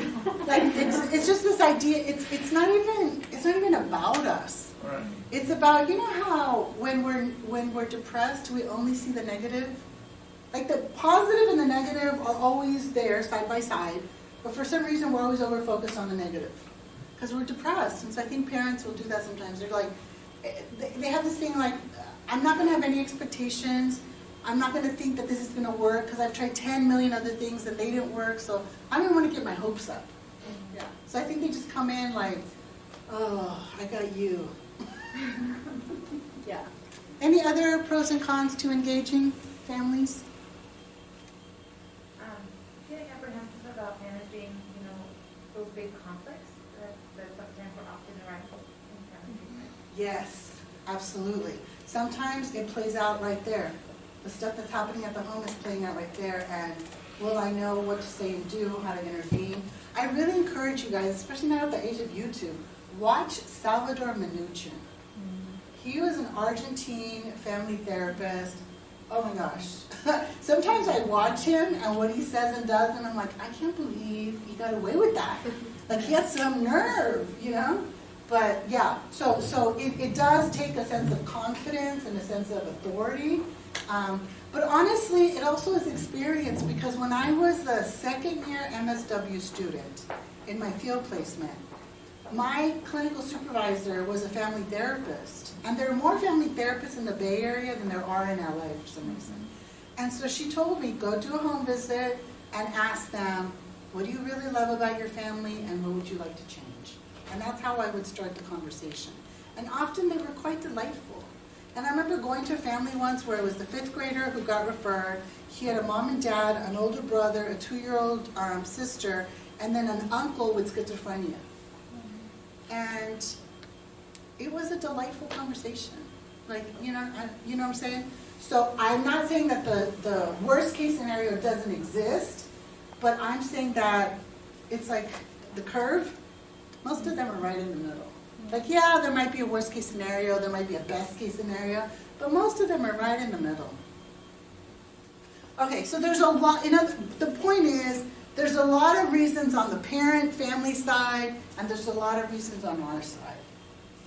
it's just this idea, it's not even about us. Right. It's about, you know how when we're depressed, we only see the negative? Like the positive and the negative are always there side by side, but for some reason we're always over-focused on the negative. Because we're depressed. And so I think parents will do that sometimes. They're like, they have this thing like, I'm not going to have any expectations. I'm not going to think that this is going to work because I've tried 10 million other things and they didn't work, so I don't want to get my hopes up. Yeah. So I think they just come in like, oh, I got you. Yeah. Any other pros and cons to engaging families? Feeling apprehensive about managing, those big conflicts that sometimes are often arise in family treatment. Yes, absolutely. Sometimes it plays out right there. The stuff that's happening at the home is playing out right there, and will I know what to say and do, how to intervene? I really encourage you guys, especially now at the age of YouTube, watch Salvador Minuchin. He was an Argentine family therapist. Oh my gosh. Sometimes I watch him and what he says and does, and I'm like, I can't believe he got away with that. Like, he has some nerve, But yeah, so it does take a sense of confidence and a sense of authority. But honestly, it also is experience, because when I was a second-year MSW student in my field placement, my clinical supervisor was a family therapist. And there are more family therapists in the Bay Area than there are in LA for some reason. And so she told me, go do a home visit and ask them, what do you really love about your family and what would you like to change? And that's how I would start the conversation. And often they were quite delightful. And I remember going to a family once where it was the 5th grader who got referred. He had a mom and dad, an older brother, a 2-year-old sister, and then an uncle with schizophrenia. And it was a delightful conversation. Like, you know what I'm saying? So I'm not saying that the worst case scenario doesn't exist, but I'm saying that it's like the curve, most of them are right in the middle. Like, yeah, there might be a worst case scenario, there might be a best case scenario, but most of them are right in the middle. Okay, so there's a lot, the point is, there's a lot of reasons on the parent, family side, and there's a lot of reasons on our side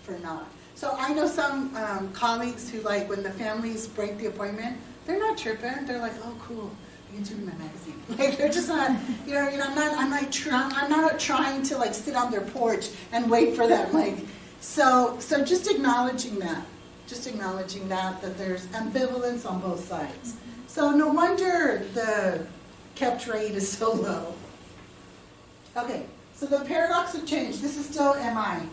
for not. So I know some colleagues who, like, when the families break the appointment, they're not tripping. They're like, oh, cool, I get to read my magazine. Like, they're just not, I'm not trying to, like, sit on their porch and wait for them. Like, so just acknowledging that. Just acknowledging that there's ambivalence on both sides. So no wonder the kept rate is so low. Okay, so the paradox of change. This is still MI.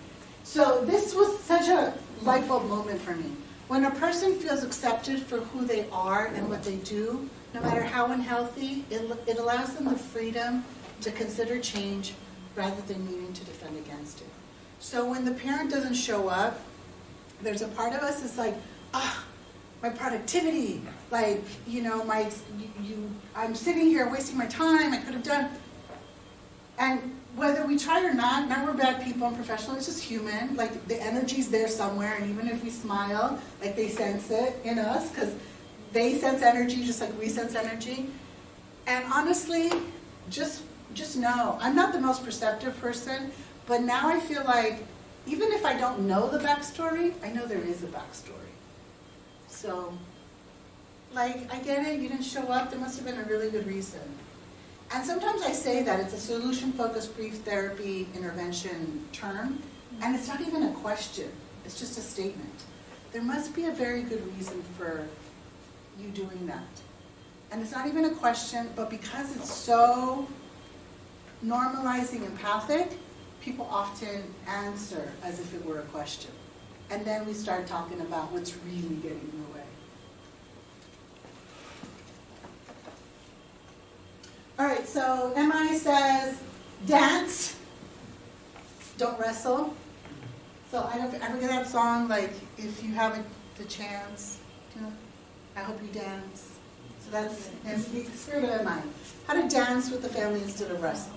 So this was such a light bulb moment for me. When a person feels accepted for who they are and what they do, no matter how unhealthy, it allows them the freedom to consider change rather than needing to defend against it. So when the parent doesn't show up, there's a part of us that's like, my productivity, like, I'm sitting here wasting my time, I could have done. And whether we try or not we're bad people and professional, it's just human. Like, the energy's there somewhere, and even if we smile, like, they sense it in us, because they sense energy just like we sense energy. And honestly, just know, I'm not the most perceptive person, but now I feel like, even if I don't know the backstory, I know there is a backstory. So, like, I get it, you didn't show up, there must have been a really good reason. And sometimes I say that it's a solution-focused brief therapy intervention term, and it's not even a question, it's just a statement. There must be a very good reason for you doing that. And it's not even a question, but because it's so normalizing empathic, people often answer as if it were a question. And then we start talking about what's really getting in the way. All right, so MI says, dance, don't wrestle. So I forget that song, like, if you haven't the chance, I hope you dance. So that's the spirit of MI. How to dance with the family instead of wrestle.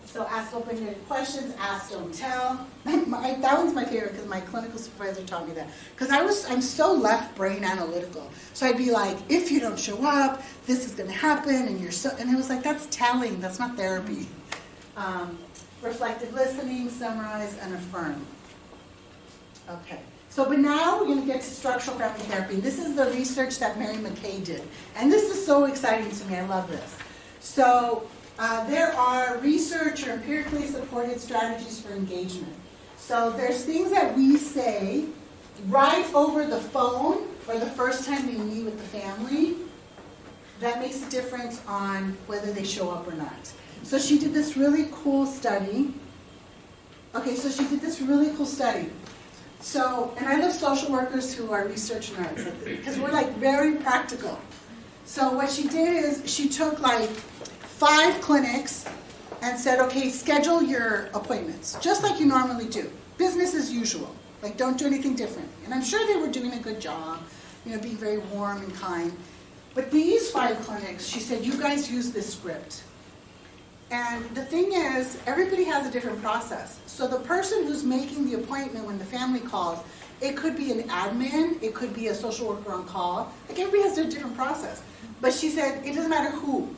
So ask open-ended questions, ask, don't tell. That one's my favorite because my clinical supervisor taught me that. Because I'm so left brain analytical. So I'd be like, if you don't show up, this is going to happen, and it was like, that's telling, that's not therapy. Reflective listening, summarize, and affirm. Okay. So, but now we're going to get to structural family therapy. This is the research that Mckay did. And this is so exciting to me. I love this. So, there are research or empirically supported strategies for engagement. So there's things that we say right over the phone or the first time we meet with the family that makes a difference on whether they show up or not. So she did this really cool study. So, and I love social workers who are research nerds, because we're like very practical. So what she did is she took like 5 clinics and said, okay, schedule your appointments, just like you normally do. Business as usual. Like, don't do anything different. And I'm sure they were doing a good job, being very warm and kind. But these 5 clinics, she said, you guys use this script. And the thing is, everybody has a different process. So the person who's making the appointment when the family calls, it could be an admin, it could be a social worker on call. Like, everybody has a different process. But she said, it doesn't matter who.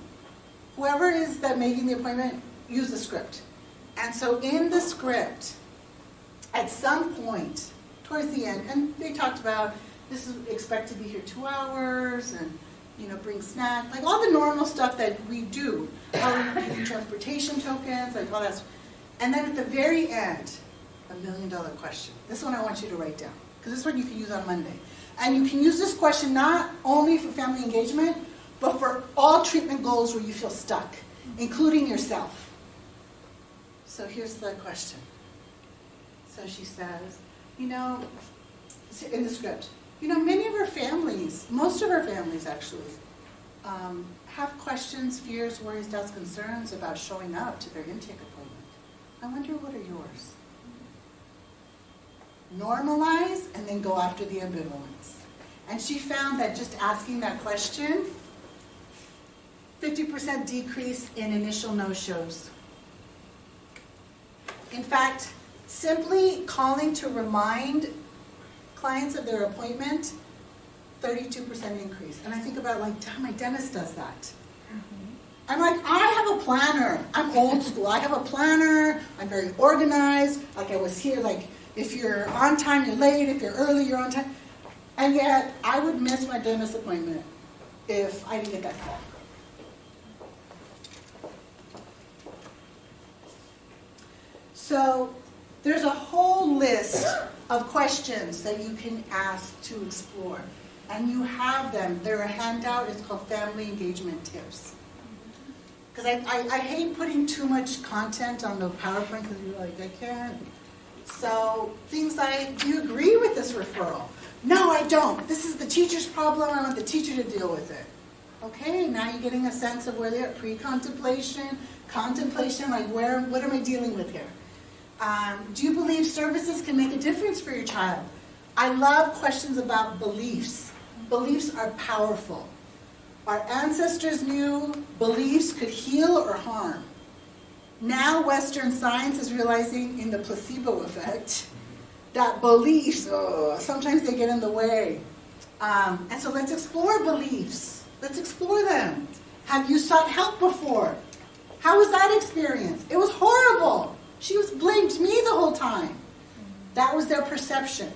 Whoever is that making the appointment, use the script. And so in the script, at some point, towards the end, and they talked about, this is expected to be here 2 hours, and bring snack, like all the normal stuff that we do. Using transportation tokens, like all that. And then at the very end, $1 million question. This one I want you to write down, because this one you can use on Monday. And you can use this question not only for family engagement, but for all treatment goals where you feel stuck, including yourself. So here's the question. So she says, in the script, many of our families, most of our families actually, have questions, fears, worries, doubts, concerns about showing up to their intake appointment. I wonder, what are yours? normalize, and then go after the ambivalence. And she found that just asking that question, 50% decrease in initial no-shows. In fact, simply calling to remind clients of their appointment, 32% increase. And I think about, like, damn, my dentist does that. I'm like, I have a planner. I'm old school. I have a planner. I'm very organized. Like, I was here, like, if you're on time, you're late. If you're early, you're on time. And yet, I would miss my dentist appointment if I didn't get that call. So, there's a whole list of questions that you can ask to explore. And you have them. They're a handout. It's called Family Engagement Tips. Because I hate putting too much content on the PowerPoint because you're like, I can't. So things like, do you agree with this referral? No, I don't. This is the teacher's problem. I want the teacher to deal with it. Okay, now you're getting a sense of where they're at. Pre-contemplation, contemplation, like what am I dealing with here? Do you believe services can make a difference for your child? I love questions about beliefs. Beliefs are powerful. Our ancestors knew beliefs could heal or harm. Now Western science is realizing in the placebo effect that beliefs, sometimes they get in the way. And so let's explore beliefs. Let's explore them. Have you sought help before? How was that experience? It was horrible. She blamed me the whole time. That was their perception.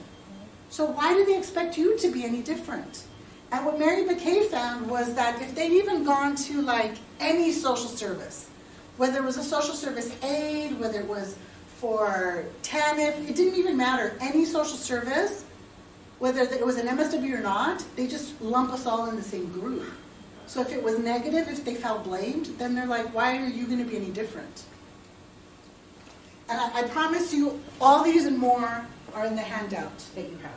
So why do they expect you to be any different? And what Mary Mckay found was that if they'd even gone to like any social service, whether it was a social service aid, whether it was for TANF, it didn't even matter. Any social service, whether it was an MSW or not, they just lump us all in the same group. So if it was negative, if they felt blamed, then they're like, why are you going to be any different? And I promise you, all these and more are in the handout that you have.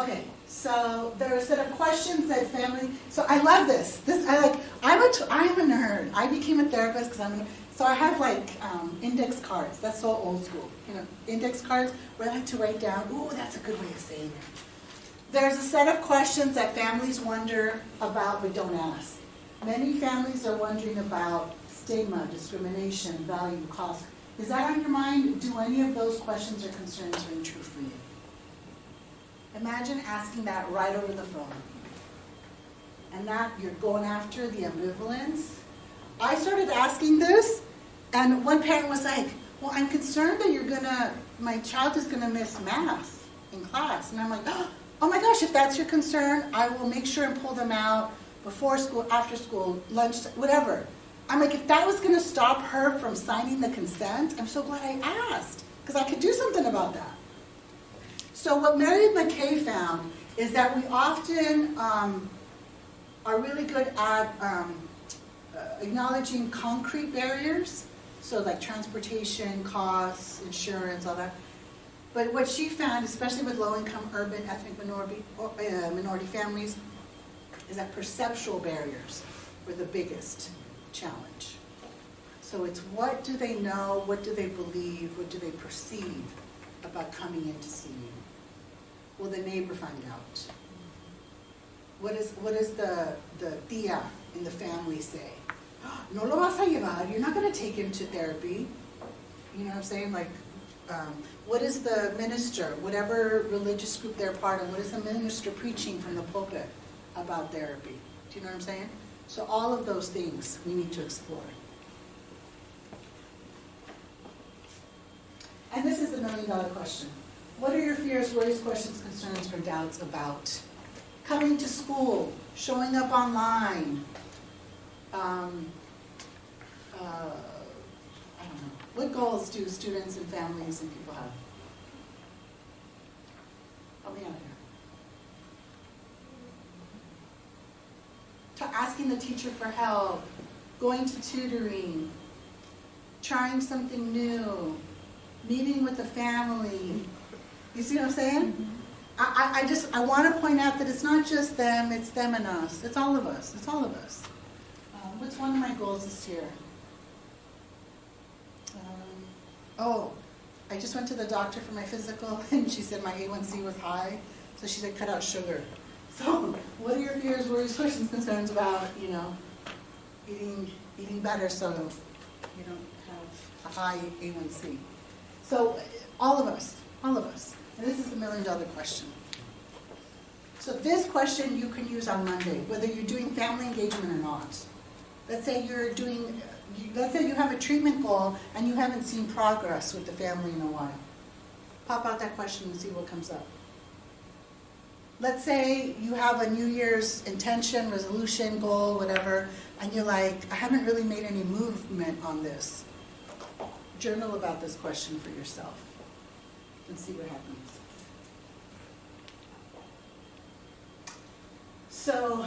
Okay, so there are a set of questions that family. So I love this. I'm a nerd. I became a therapist because so I have like index cards. That's so old school. Index cards where I like to write down. Ooh, that's a good way of saying it. There's a set of questions that families wonder about but don't ask. Many families are wondering about stigma, discrimination, value, cost. Is that on your mind? Do any of those questions or concerns ring true for you? Imagine asking that right over the phone. And that you're going after the ambivalence. I started asking this, and one parent was like, well, I'm concerned that my child is gonna miss math in class. And I'm like, oh my gosh, if that's your concern, I will make sure and pull them out before school, after school, lunch, whatever. I'm like, if that was gonna stop her from signing the consent, I'm so glad I asked, because I could do something about that. So what Mary Mckay found is that we often are really good at acknowledging concrete barriers, so like transportation, costs, insurance, all that. But what she found, especially with low-income, urban, ethnic minority families, is that perceptual barriers were the biggest challenge. So it's what do they know, what do they believe, what do they perceive about coming in to see you? Will the neighbor find out? What is the tia in the family say? No lo vas a llevar, you're not going to take him to therapy. You know what I'm saying? Like, what is the minister, whatever religious group they're part of, what is the minister preaching from the pulpit about therapy? Do you know what I'm saying? So all of those things we need to explore. And this is the million-dollar question. What are your fears, worries, questions, concerns, or doubts about coming to school, showing up online? I don't know. What goals do students and families and people have? Help me out here. Asking the teacher for help, going to tutoring, trying something new, meeting with the family. You see what I'm saying? Mm-hmm. I want to point out that it's not just them, it's them and us. It's all of us. It's all of us. What's one of my goals this year? I just went to the doctor for my physical, and she said my A1C was high, so she said cut out sugar. So, what are your fears, worries, questions, concerns about, eating better so you don't have a high A1C? So, all of us, and this is the $1 million question. So this question you can use on Monday, whether you're doing family engagement or not. Let's say you have a treatment goal and you haven't seen progress with the family in a while. Pop out that question and see what comes up. Let's say you have a New Year's intention, resolution, goal, whatever, and you're like, I haven't really made any movement on this. Journal about this question for yourself and see what happens. So,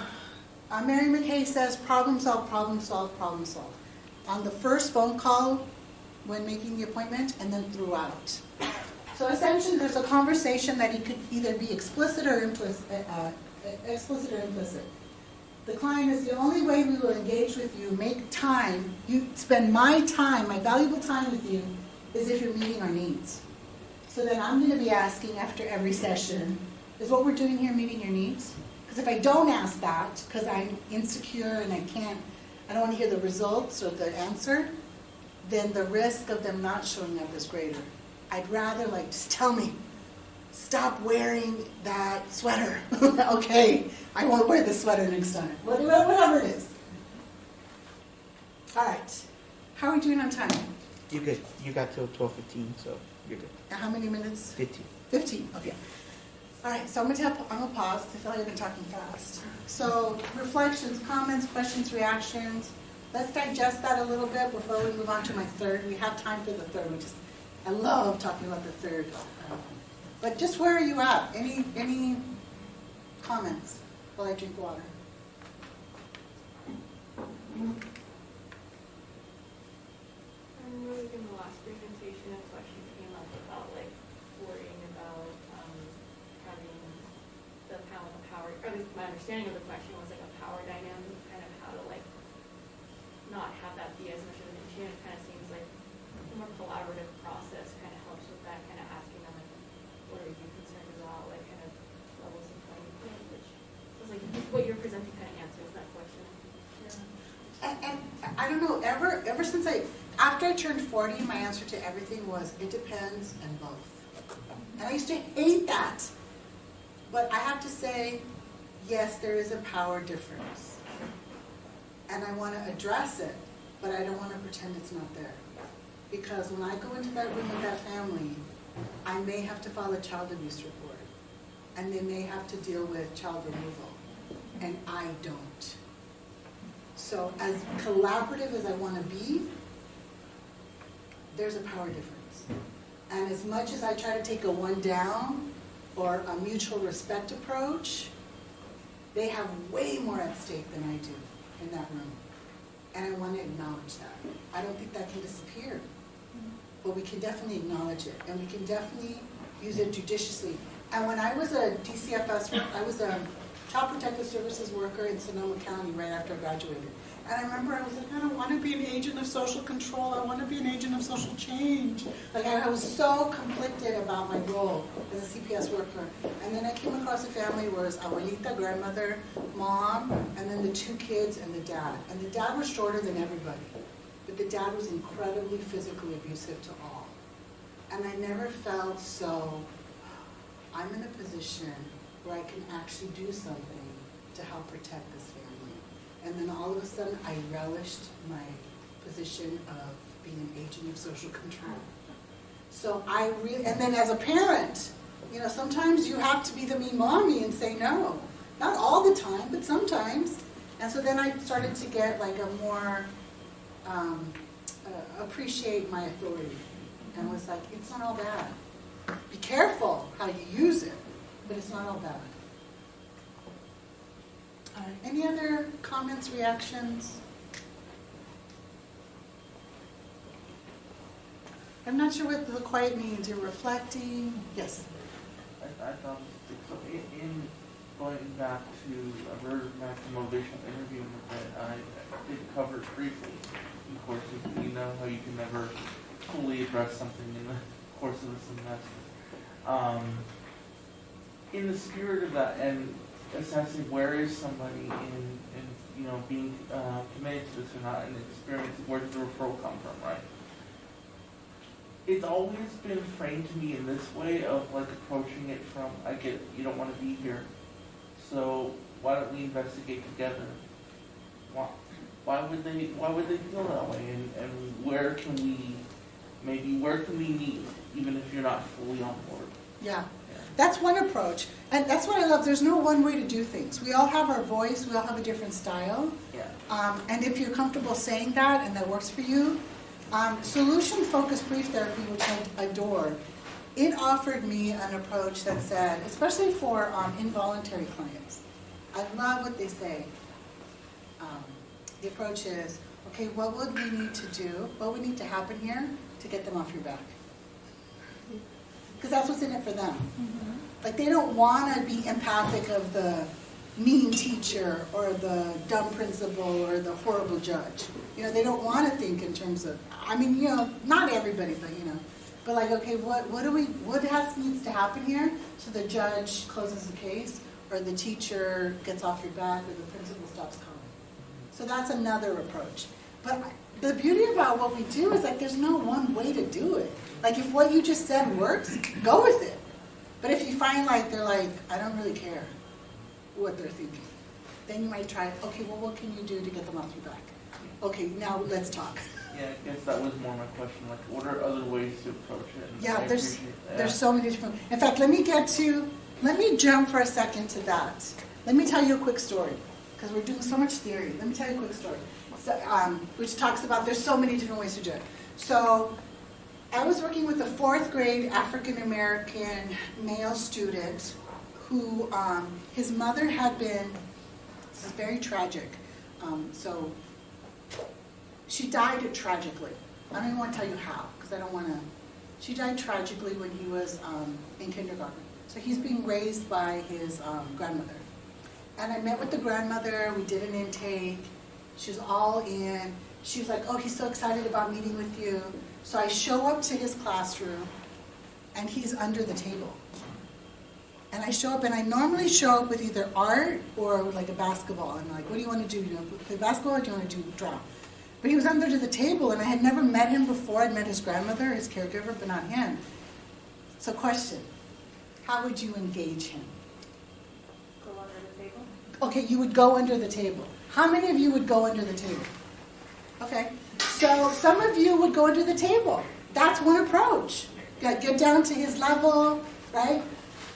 Mary Mckay says, problem solve, problem solve, problem solve. On the first phone call, when making the appointment, and then throughout. So essentially, there's a conversation that it could either be explicit or implicit. The client is the only way we will engage with you, make time, you spend my time, my valuable time with you, is if you're meeting our needs. So then I'm going to be asking after every session, is what we're doing here meeting your needs? Because if I don't ask that, because I'm insecure and I don't want to hear the results or the answer, then the risk of them not showing up is greater. I'd rather just tell me, stop wearing that sweater. Okay, I won't wear the sweater next time. Whatever it is. All right, how are we doing on time? You're good. You got till 12:15, so you're good. How many minutes? 15. 15, okay. All right, so I'm going to pause. I feel like I've been talking fast. So reflections, comments, questions, reactions. Let's digest that a little bit before we move on to my third. We have time for the third. I love talking about the third. But just where are you at? Any comments while I drink water? I remember in the last presentation a question came up about worrying about having the power, or at least my understanding of the question was a power dynamic, kind of how to not have that be as much of an issue. And it kind of seems like a more collaborative process kind of helps with that, kind of asking them what are you concerned about, kind of levels of playing field, which feels like what you're presenting kind of answers that question. And I don't know, ever since after I turned 40, my answer to everything was, it depends and both. And I used to hate that. But I have to say, yes, there is a power difference. And I want to address it, but I don't want to pretend it's not there. Because when I go into that room with that family, I may have to file a child abuse report. And they may have to deal with child removal. And I don't. So as collaborative as I want to be, there's a power difference. And as much as I try to take a one down or a mutual respect approach, they have way more at stake than I do in that room. And I want to acknowledge that. I don't think that can disappear. But we can definitely acknowledge it. And we can definitely use it judiciously. And when I was a DCFS, I was a Child Protective Services worker in Sonoma County right after I graduated. And I remember I was like, I don't want to be an agent of social control. I want to be an agent of social change. I was so conflicted about my role as a CPS worker. And then I came across a family where it was abuelita, grandmother, mom, and then the 2 kids and the dad. And the dad was shorter than everybody. But the dad was incredibly physically abusive to all. And I never felt so, I'm in a position where I can actually do something to help protect this family. And then all of a sudden, I relished my position of being an agent of social control. So and then as a parent, sometimes you have to be the mean mommy and say no. Not all the time, but sometimes. And so then I started to get a more, appreciate my authority. And was like, it's not all bad. Be careful how you use it, but it's not all bad. All right. Any other comments, reactions? I'm not sure what the quiet means. You're reflecting? Yes? I thought, so in going back to motivational interview that I did cover it briefly. Of course, you know how you can never fully address something in the course of the semester. In the spirit of that, and assessing where is somebody in being committed to this or not, and experiencing where does the referral come from, right? It's always been framed to me in this way of like approaching it from, I get it, you don't want to be here, so why don't we investigate together? Why would they feel that way, and where can we meet, even if you're not fully on board? Yeah. That's one approach, and that's what I love. There's no one way to do things. We all have our voice. We all have a different style. Yeah. And if you're comfortable saying that and that works for you, solution-focused brief therapy, which I adore, it offered me an approach that said, especially for involuntary clients, I love what they say. The approach is, okay, what would we need to do? What would need to happen here to get them off your back? Because that's what's in it for them. Mm-hmm. Like, they don't want to be empathic of the mean teacher or the dumb principal or the horrible judge. They don't want to think in terms of, not everybody, but like, okay, what needs to happen here so the judge closes the case, or the teacher gets off your back, or the principal stops calling. So that's another approach. But the beauty about what we do is like, there's no one way to do it. Like, if what you just said works, go with it. But if you find like they're like, I don't really care what they're thinking, then you might try, okay, well, what can you do to get them off your back? Okay, now let's talk. Yeah, I guess that was more my question. Like, what are other ways to approach it? And Yeah, there's so many different. In fact, let me jump for a second to that. Let me tell you a quick story, because we're doing so much theory. Let me tell you a quick story, which talks about there's so many different ways to do it. So I was working with a 4th grade African-American male student who, his mother had been, this is very tragic, so she died tragically. I don't even want to tell you how, because I don't want to. She died tragically when he was in kindergarten. So he's being raised by his grandmother. And I met with the grandmother, we did an intake, she was all in. She was like, oh, he's so excited about meeting with you. So I show up to his classroom, and he's under the table. And I show up, and I normally show up with either art or like a basketball. And I'm like, what do you want to do? You want to play basketball, or do you want to draw? But he was under the table, and I had never met him before. I'd met his grandmother, his caregiver, but not him. So question, how would you engage him? Go under the table. Okay, you would go under the table. How many of you would go under the table? Okay, so some of you would go under the table. That's one approach. Get down to his level, right?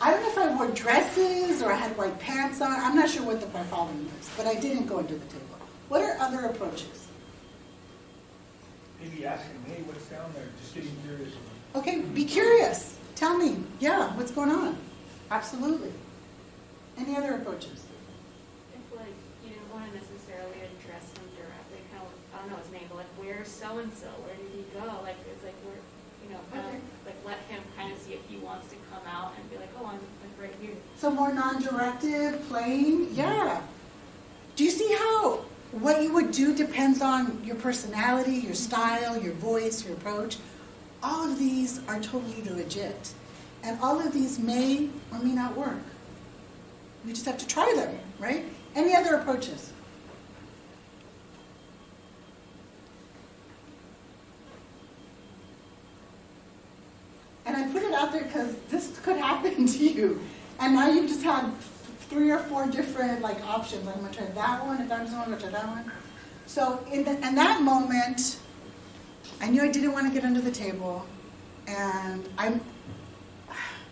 I don't know if I wore dresses or I had white pants on. I'm not sure what my problem is, but I didn't go under the table. What are other approaches? Maybe ask him, hey, what's down there? Just getting curious. Okay, be curious. Tell me, yeah, what's going on? Absolutely. Any other approaches? If like you didn't want to necessarily address him directly, kind of, I don't know his name, but like, where's so and so? Where did he go? Like, it's like we're, kind of like let him kind of see if he wants to come out and be like, oh, I'm like right here. So more non-directive, plain, yeah. Do you see how what you would do depends on your personality, your style, your voice, your approach? All of these are totally legit. And all of these may or may not work. We just have to try them, right? Any other approaches? And I put it out there because this could happen to you. And now you just have 3 or 4 different options. I'm going to try that one. If that doesn't work, I'm going to try that one. So in that moment, I knew I didn't want to get under the table. And I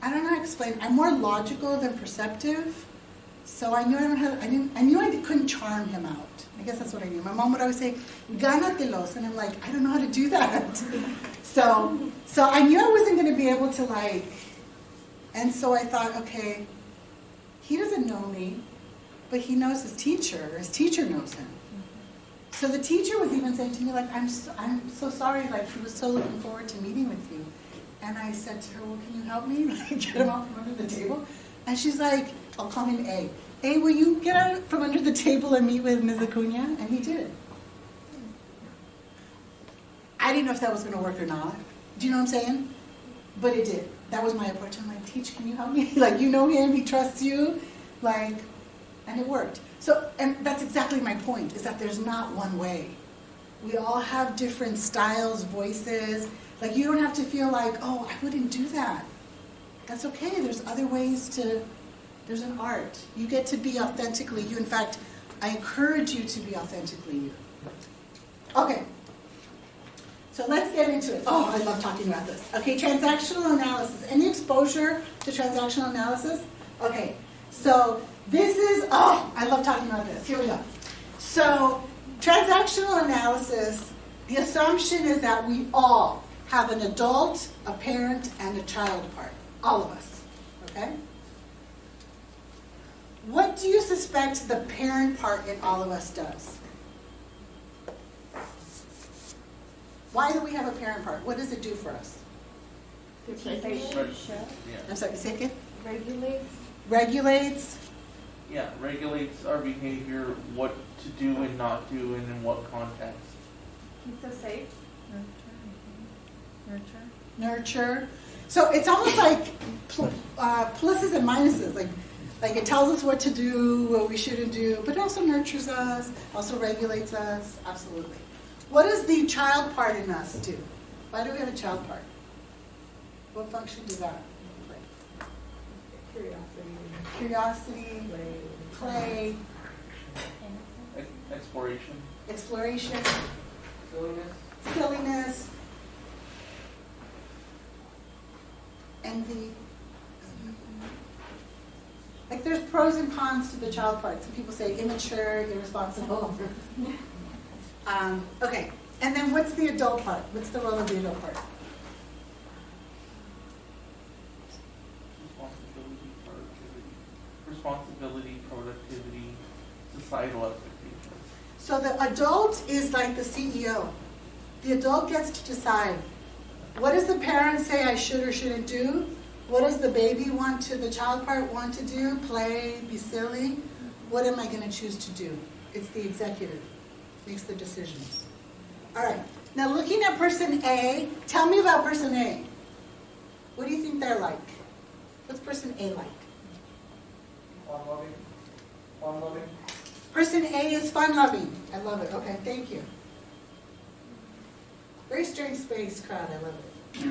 don't know how to explain. I'm more logical than perceptive. So I knew I couldn't charm him out. I guess that's what I knew. My mom would always say, "Gánatelos," and I'm like, I don't know how to do that. So I knew I wasn't going to be able to and so I thought, okay, he doesn't know me, but he knows his teacher. His teacher knows him. So the teacher was even saying to me, I'm so sorry, he was so looking forward to meeting with you. And I said to her, well, can you help me get him out from under the table? And she's like, I'll call him A. A, will you get out from under the table and meet with Ms. Acuna? And he did. I didn't know if that was going to work or not. Do you know what I'm saying? But it did. That was my approach. I'm like, Teach, can you help me? Like, you know him, he trusts you. Like, and it worked. So, and that's exactly my point, is that there's not one way. We all have different styles, voices. Like, you don't have to feel like, oh, I wouldn't do that. That's okay. There's other ways to, there's an art. You get to be authentically you. In fact, I encourage you to be authentically you. Okay. So let's get into it. Oh, I love talking about this. Okay, transactional analysis. Any exposure to transactional analysis? Okay, so this is, oh, I love talking about this. Here we go. So transactional analysis, the assumption is that we all have an adult, a parent, and a child part. All of us. Okay? What do you suspect the parent part in all of us does? Why do we have a parent part? What does it do for us? Yeah. I'm sorry, say it again? Regulates. Regulates. Yeah, regulates our behavior, what to do and not do, and in what context. Keeps us safe. Nurture. So it's almost like pluses and minuses. Like it tells us what to do, what we shouldn't do, but it also nurtures us, also regulates us. Absolutely. What does the child part in us do? Why do we have a child part? What function does that play? Curiosity, play, Exploration. exploration, Silliness. silliness, envy. Like there's pros and cons to the child part. Some people say immature, irresponsible. Okay, and then what's the adult part? What's the role of the adult part? Responsibility, productivity, societal expectations. So the adult is like the CEO. The adult gets to decide, what does the parent say I should or shouldn't do? What does the baby want to, the child part want to do? Play, be silly? What am I going to choose to do? It's the executive. Makes the decisions. All right. Now looking at person A, tell me about person A. What do you think they're like? What's person A like? Fun-loving. Fun-loving. Person A is fun-loving. I love it. Okay, thank you. Very strange space crowd. I love it.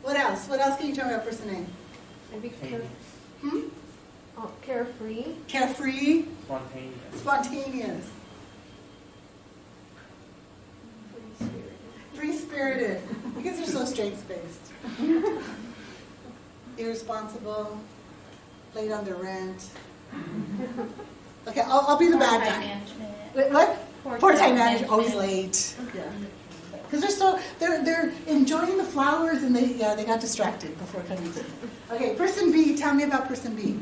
What else? What else can you tell me about person A? Maybe Spontaneous. carefree. Carefree. Spontaneous. Spontaneous. Free-spirited. Because they're so straight-spaced. Irresponsible. Late on their rent. Okay, I'll be the bad guy. Wait, what? Poor time management. Always late. Yeah. Because they're enjoying the flowers and they got distracted before coming to. Okay, person B. Tell me about person B.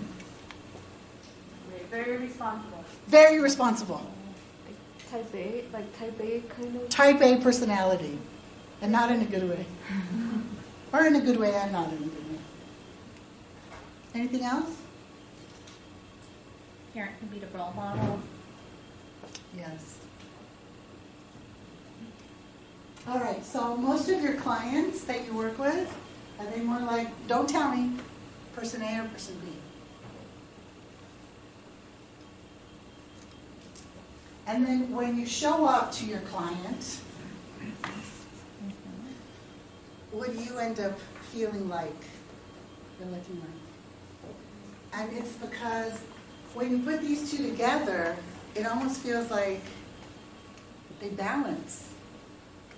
Very responsible. Very responsible. Type A kind of. Type A personality, and not in a good way, or in a good way and not in a good way. Anything else? Parent can be the role model. Yes. All right, so most of your clients that you work with, are they more like, don't tell me, person A or person B? And then when you show up to your client, what do you end up feeling like? You're looking like. And it's because when you put these two together, it almost feels like they balance.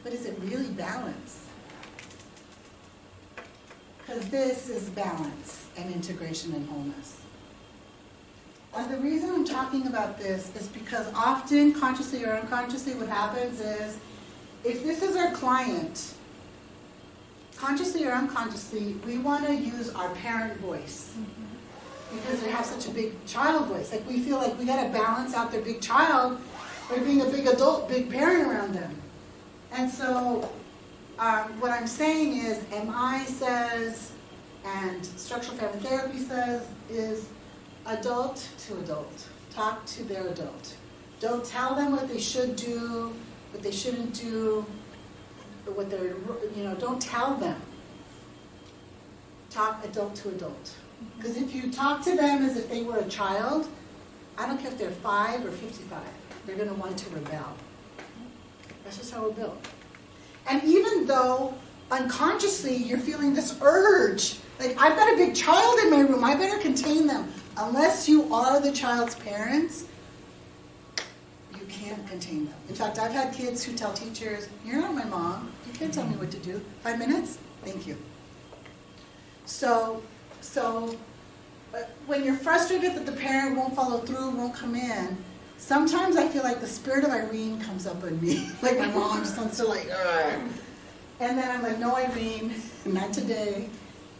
But is it really balance? Because this is balance and integration and wholeness. And the reason I'm talking about this is because often, consciously or unconsciously, what happens is, if this is our client, consciously or unconsciously, we want to use our parent voice. Because they have such a big child voice. Like we feel like we got to balance out their big child by being a big adult, big parent around them. And so what I'm saying is, MI says, and structural family therapy says, is adult to adult. Talk to their adult. Don't tell them what they should do, what they shouldn't do, or what they're, don't tell them. talk adult to adult. Because if you talk to them as if they were a child, I don't care if they're 5 or 55, they're going to want to rebel. That's just how we're built. And even though unconsciously you're feeling this urge, like I've got a big child in my room, I better contain them. Unless you are the child's parents, you can't contain them. In fact, I've had kids who tell teachers, you're not my mom, you can't tell me what to do. 5 minutes? Thank you. So when you're frustrated that the parent won't follow through, won't come in, sometimes I feel like the spirit of Irene comes up in me. Like my mom just wants to like, ugh. And then I'm like, no, Irene, not today.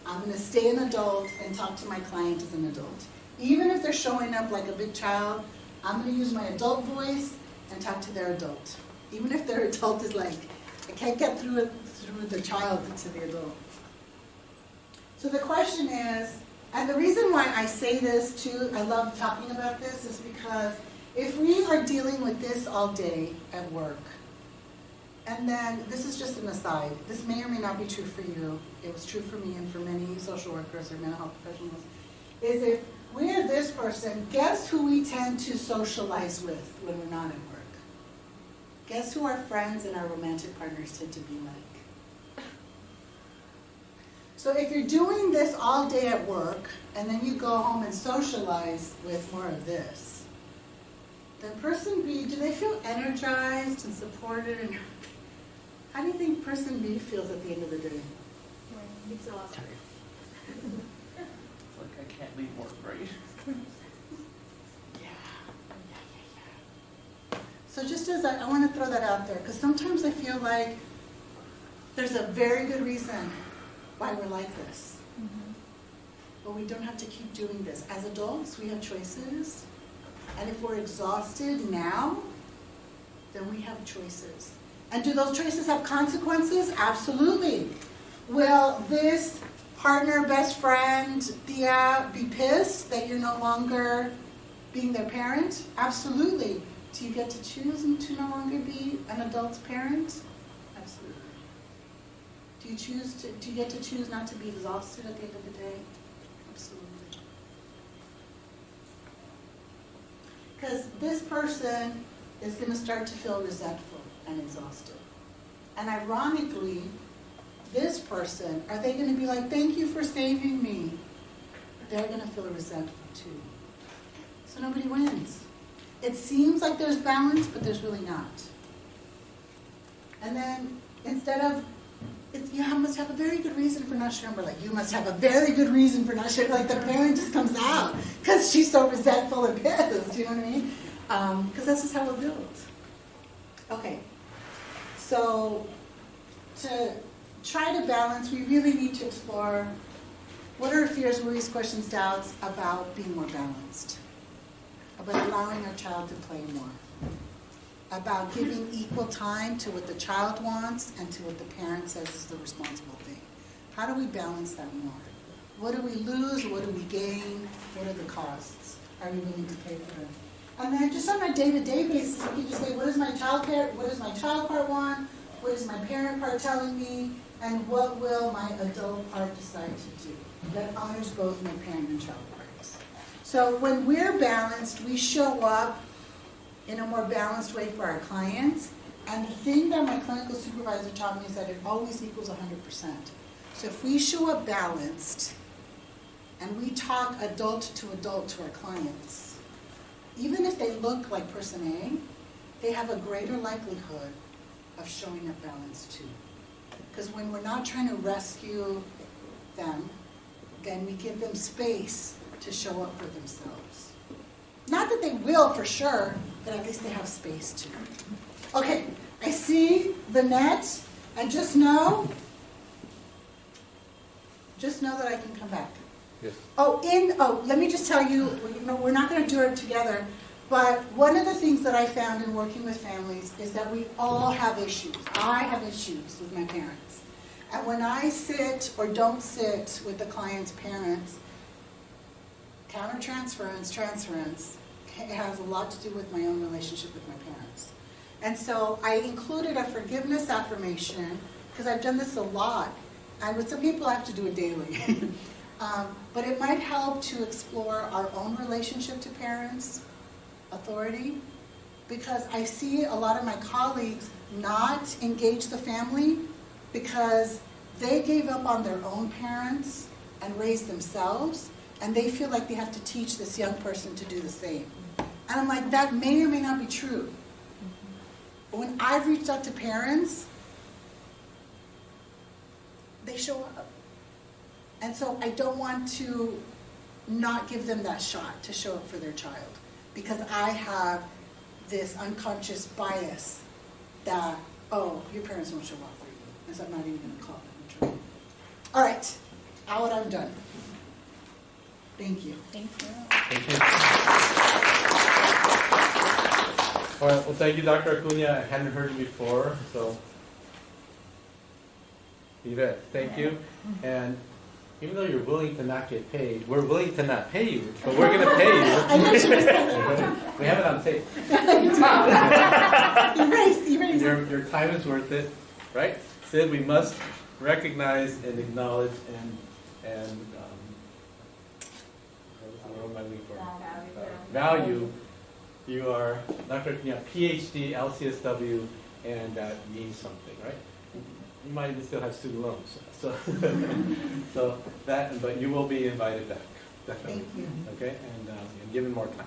I'm going to stay an adult and talk to my client as an adult. Even if they're showing up like a big child, I'm going to use my adult voice and talk to their adult. Even if their adult is like, I can't get through the child to the adult. So the question is, and the reason why I say this too, I love talking about this, is because if we are dealing with this all day at work, and then, this is just an aside, this may or may not be true for you, it was true for me and for many social workers or mental health professionals, is if we're this person, guess who we tend to socialize with when we're not at work? Guess who our friends and our romantic partners tend to be like? So if you're doing this all day at work, and then you go home and socialize with more of this, then person B, do they feel energized and supported? And how do you think person B feels at the end of the day? Exhausted. It's like I can't leave work, right? Yeah. So just as I want to throw that out there, because sometimes I feel like there's a very good reason why we're like this. But we don't have to keep doing this. As adults, we have choices. And if we're exhausted now, then we have choices. And do those choices have consequences? Absolutely. Will this partner, best friend, Thea, be pissed that you're no longer being their parent? Absolutely. Do you get to choose to no longer be an adult's parent? Absolutely. Do you get to choose not to be exhausted at the end of the day? Absolutely. Because this person is going to start to feel resentful and exhausted. And ironically, this person, are they going to be like, thank you for saving me? They're going to feel resentful too. So nobody wins. It seems like there's balance, but there's really not. And then instead of, you must have a very good reason for not sharing, but like, you must have a very good reason for not sharing. Like the parent just comes out because she's so resentful and pissed, you know what I mean? Because that's just how we're built. Okay, so to try to balance, we really need to explore what are fears, worries, questions, doubts about being more balanced, about allowing our child to play more, about giving equal time to what the child wants and to what the parent says is the responsible thing. How do we balance that more? What do we lose? What do we gain? What are the costs? Are we willing to pay for it? And then just on a day-to-day basis, we can just say, what does my child part want? What is my parent part telling me? And what will my adult part decide to do? That honors both my parent and child parts. So when we're balanced, we show up in a more balanced way for our clients. And the thing that my clinical supervisor taught me is that it always equals 100%. So if we show up balanced and we talk adult to our clients, even if they look like person A, they have a greater likelihood of showing up balanced too. Because when we're not trying to rescue them, then we give them space to show up for themselves. Not that they will for sure, but at least they have space to. Okay, I see the net, and just know that I can come back. Yes. Let me just tell you, we're not going to do it together, but one of the things that I found in working with families is that we all have issues. I have issues with my parents. And when I sit or don't sit with the client's parents, countertransference, transference, it has a lot to do with my own relationship with my parents. And so I included a forgiveness affirmation, because I've done this a lot. and with some people I have to do it daily. But it might help to explore our own relationship to parents, authority, because I see a lot of my colleagues not engage the family because they gave up on their own parents and raised themselves, and they feel like they have to teach this young person to do the same. And I'm like, that may or may not be true. But when I've reached out to parents, they show up. And so I don't want to not give them that shot to show up for their child, because I have this unconscious bias that, oh, your parents won't show up for you, and so I'm not even going to call them. All right, out, I'm done. Thank you. Thank you. Thank you. All right, well, thank you, Dr. Acuna. I hadn't heard you before, so. Yvette, thank you. And even though you're willing to not get paid, we're willing to not pay you, but we're going to pay you. I know she was saying. We have it on tape. Erase. Your time is worth it, right? Sid, we must recognize and acknowledge and what am I looking for? Value. You are Dr. Acuna, PhD, LCSW, and that means something, right? You might even still have student loans, so that. But you will be invited back, definitely. Thank you. Okay, and given more time.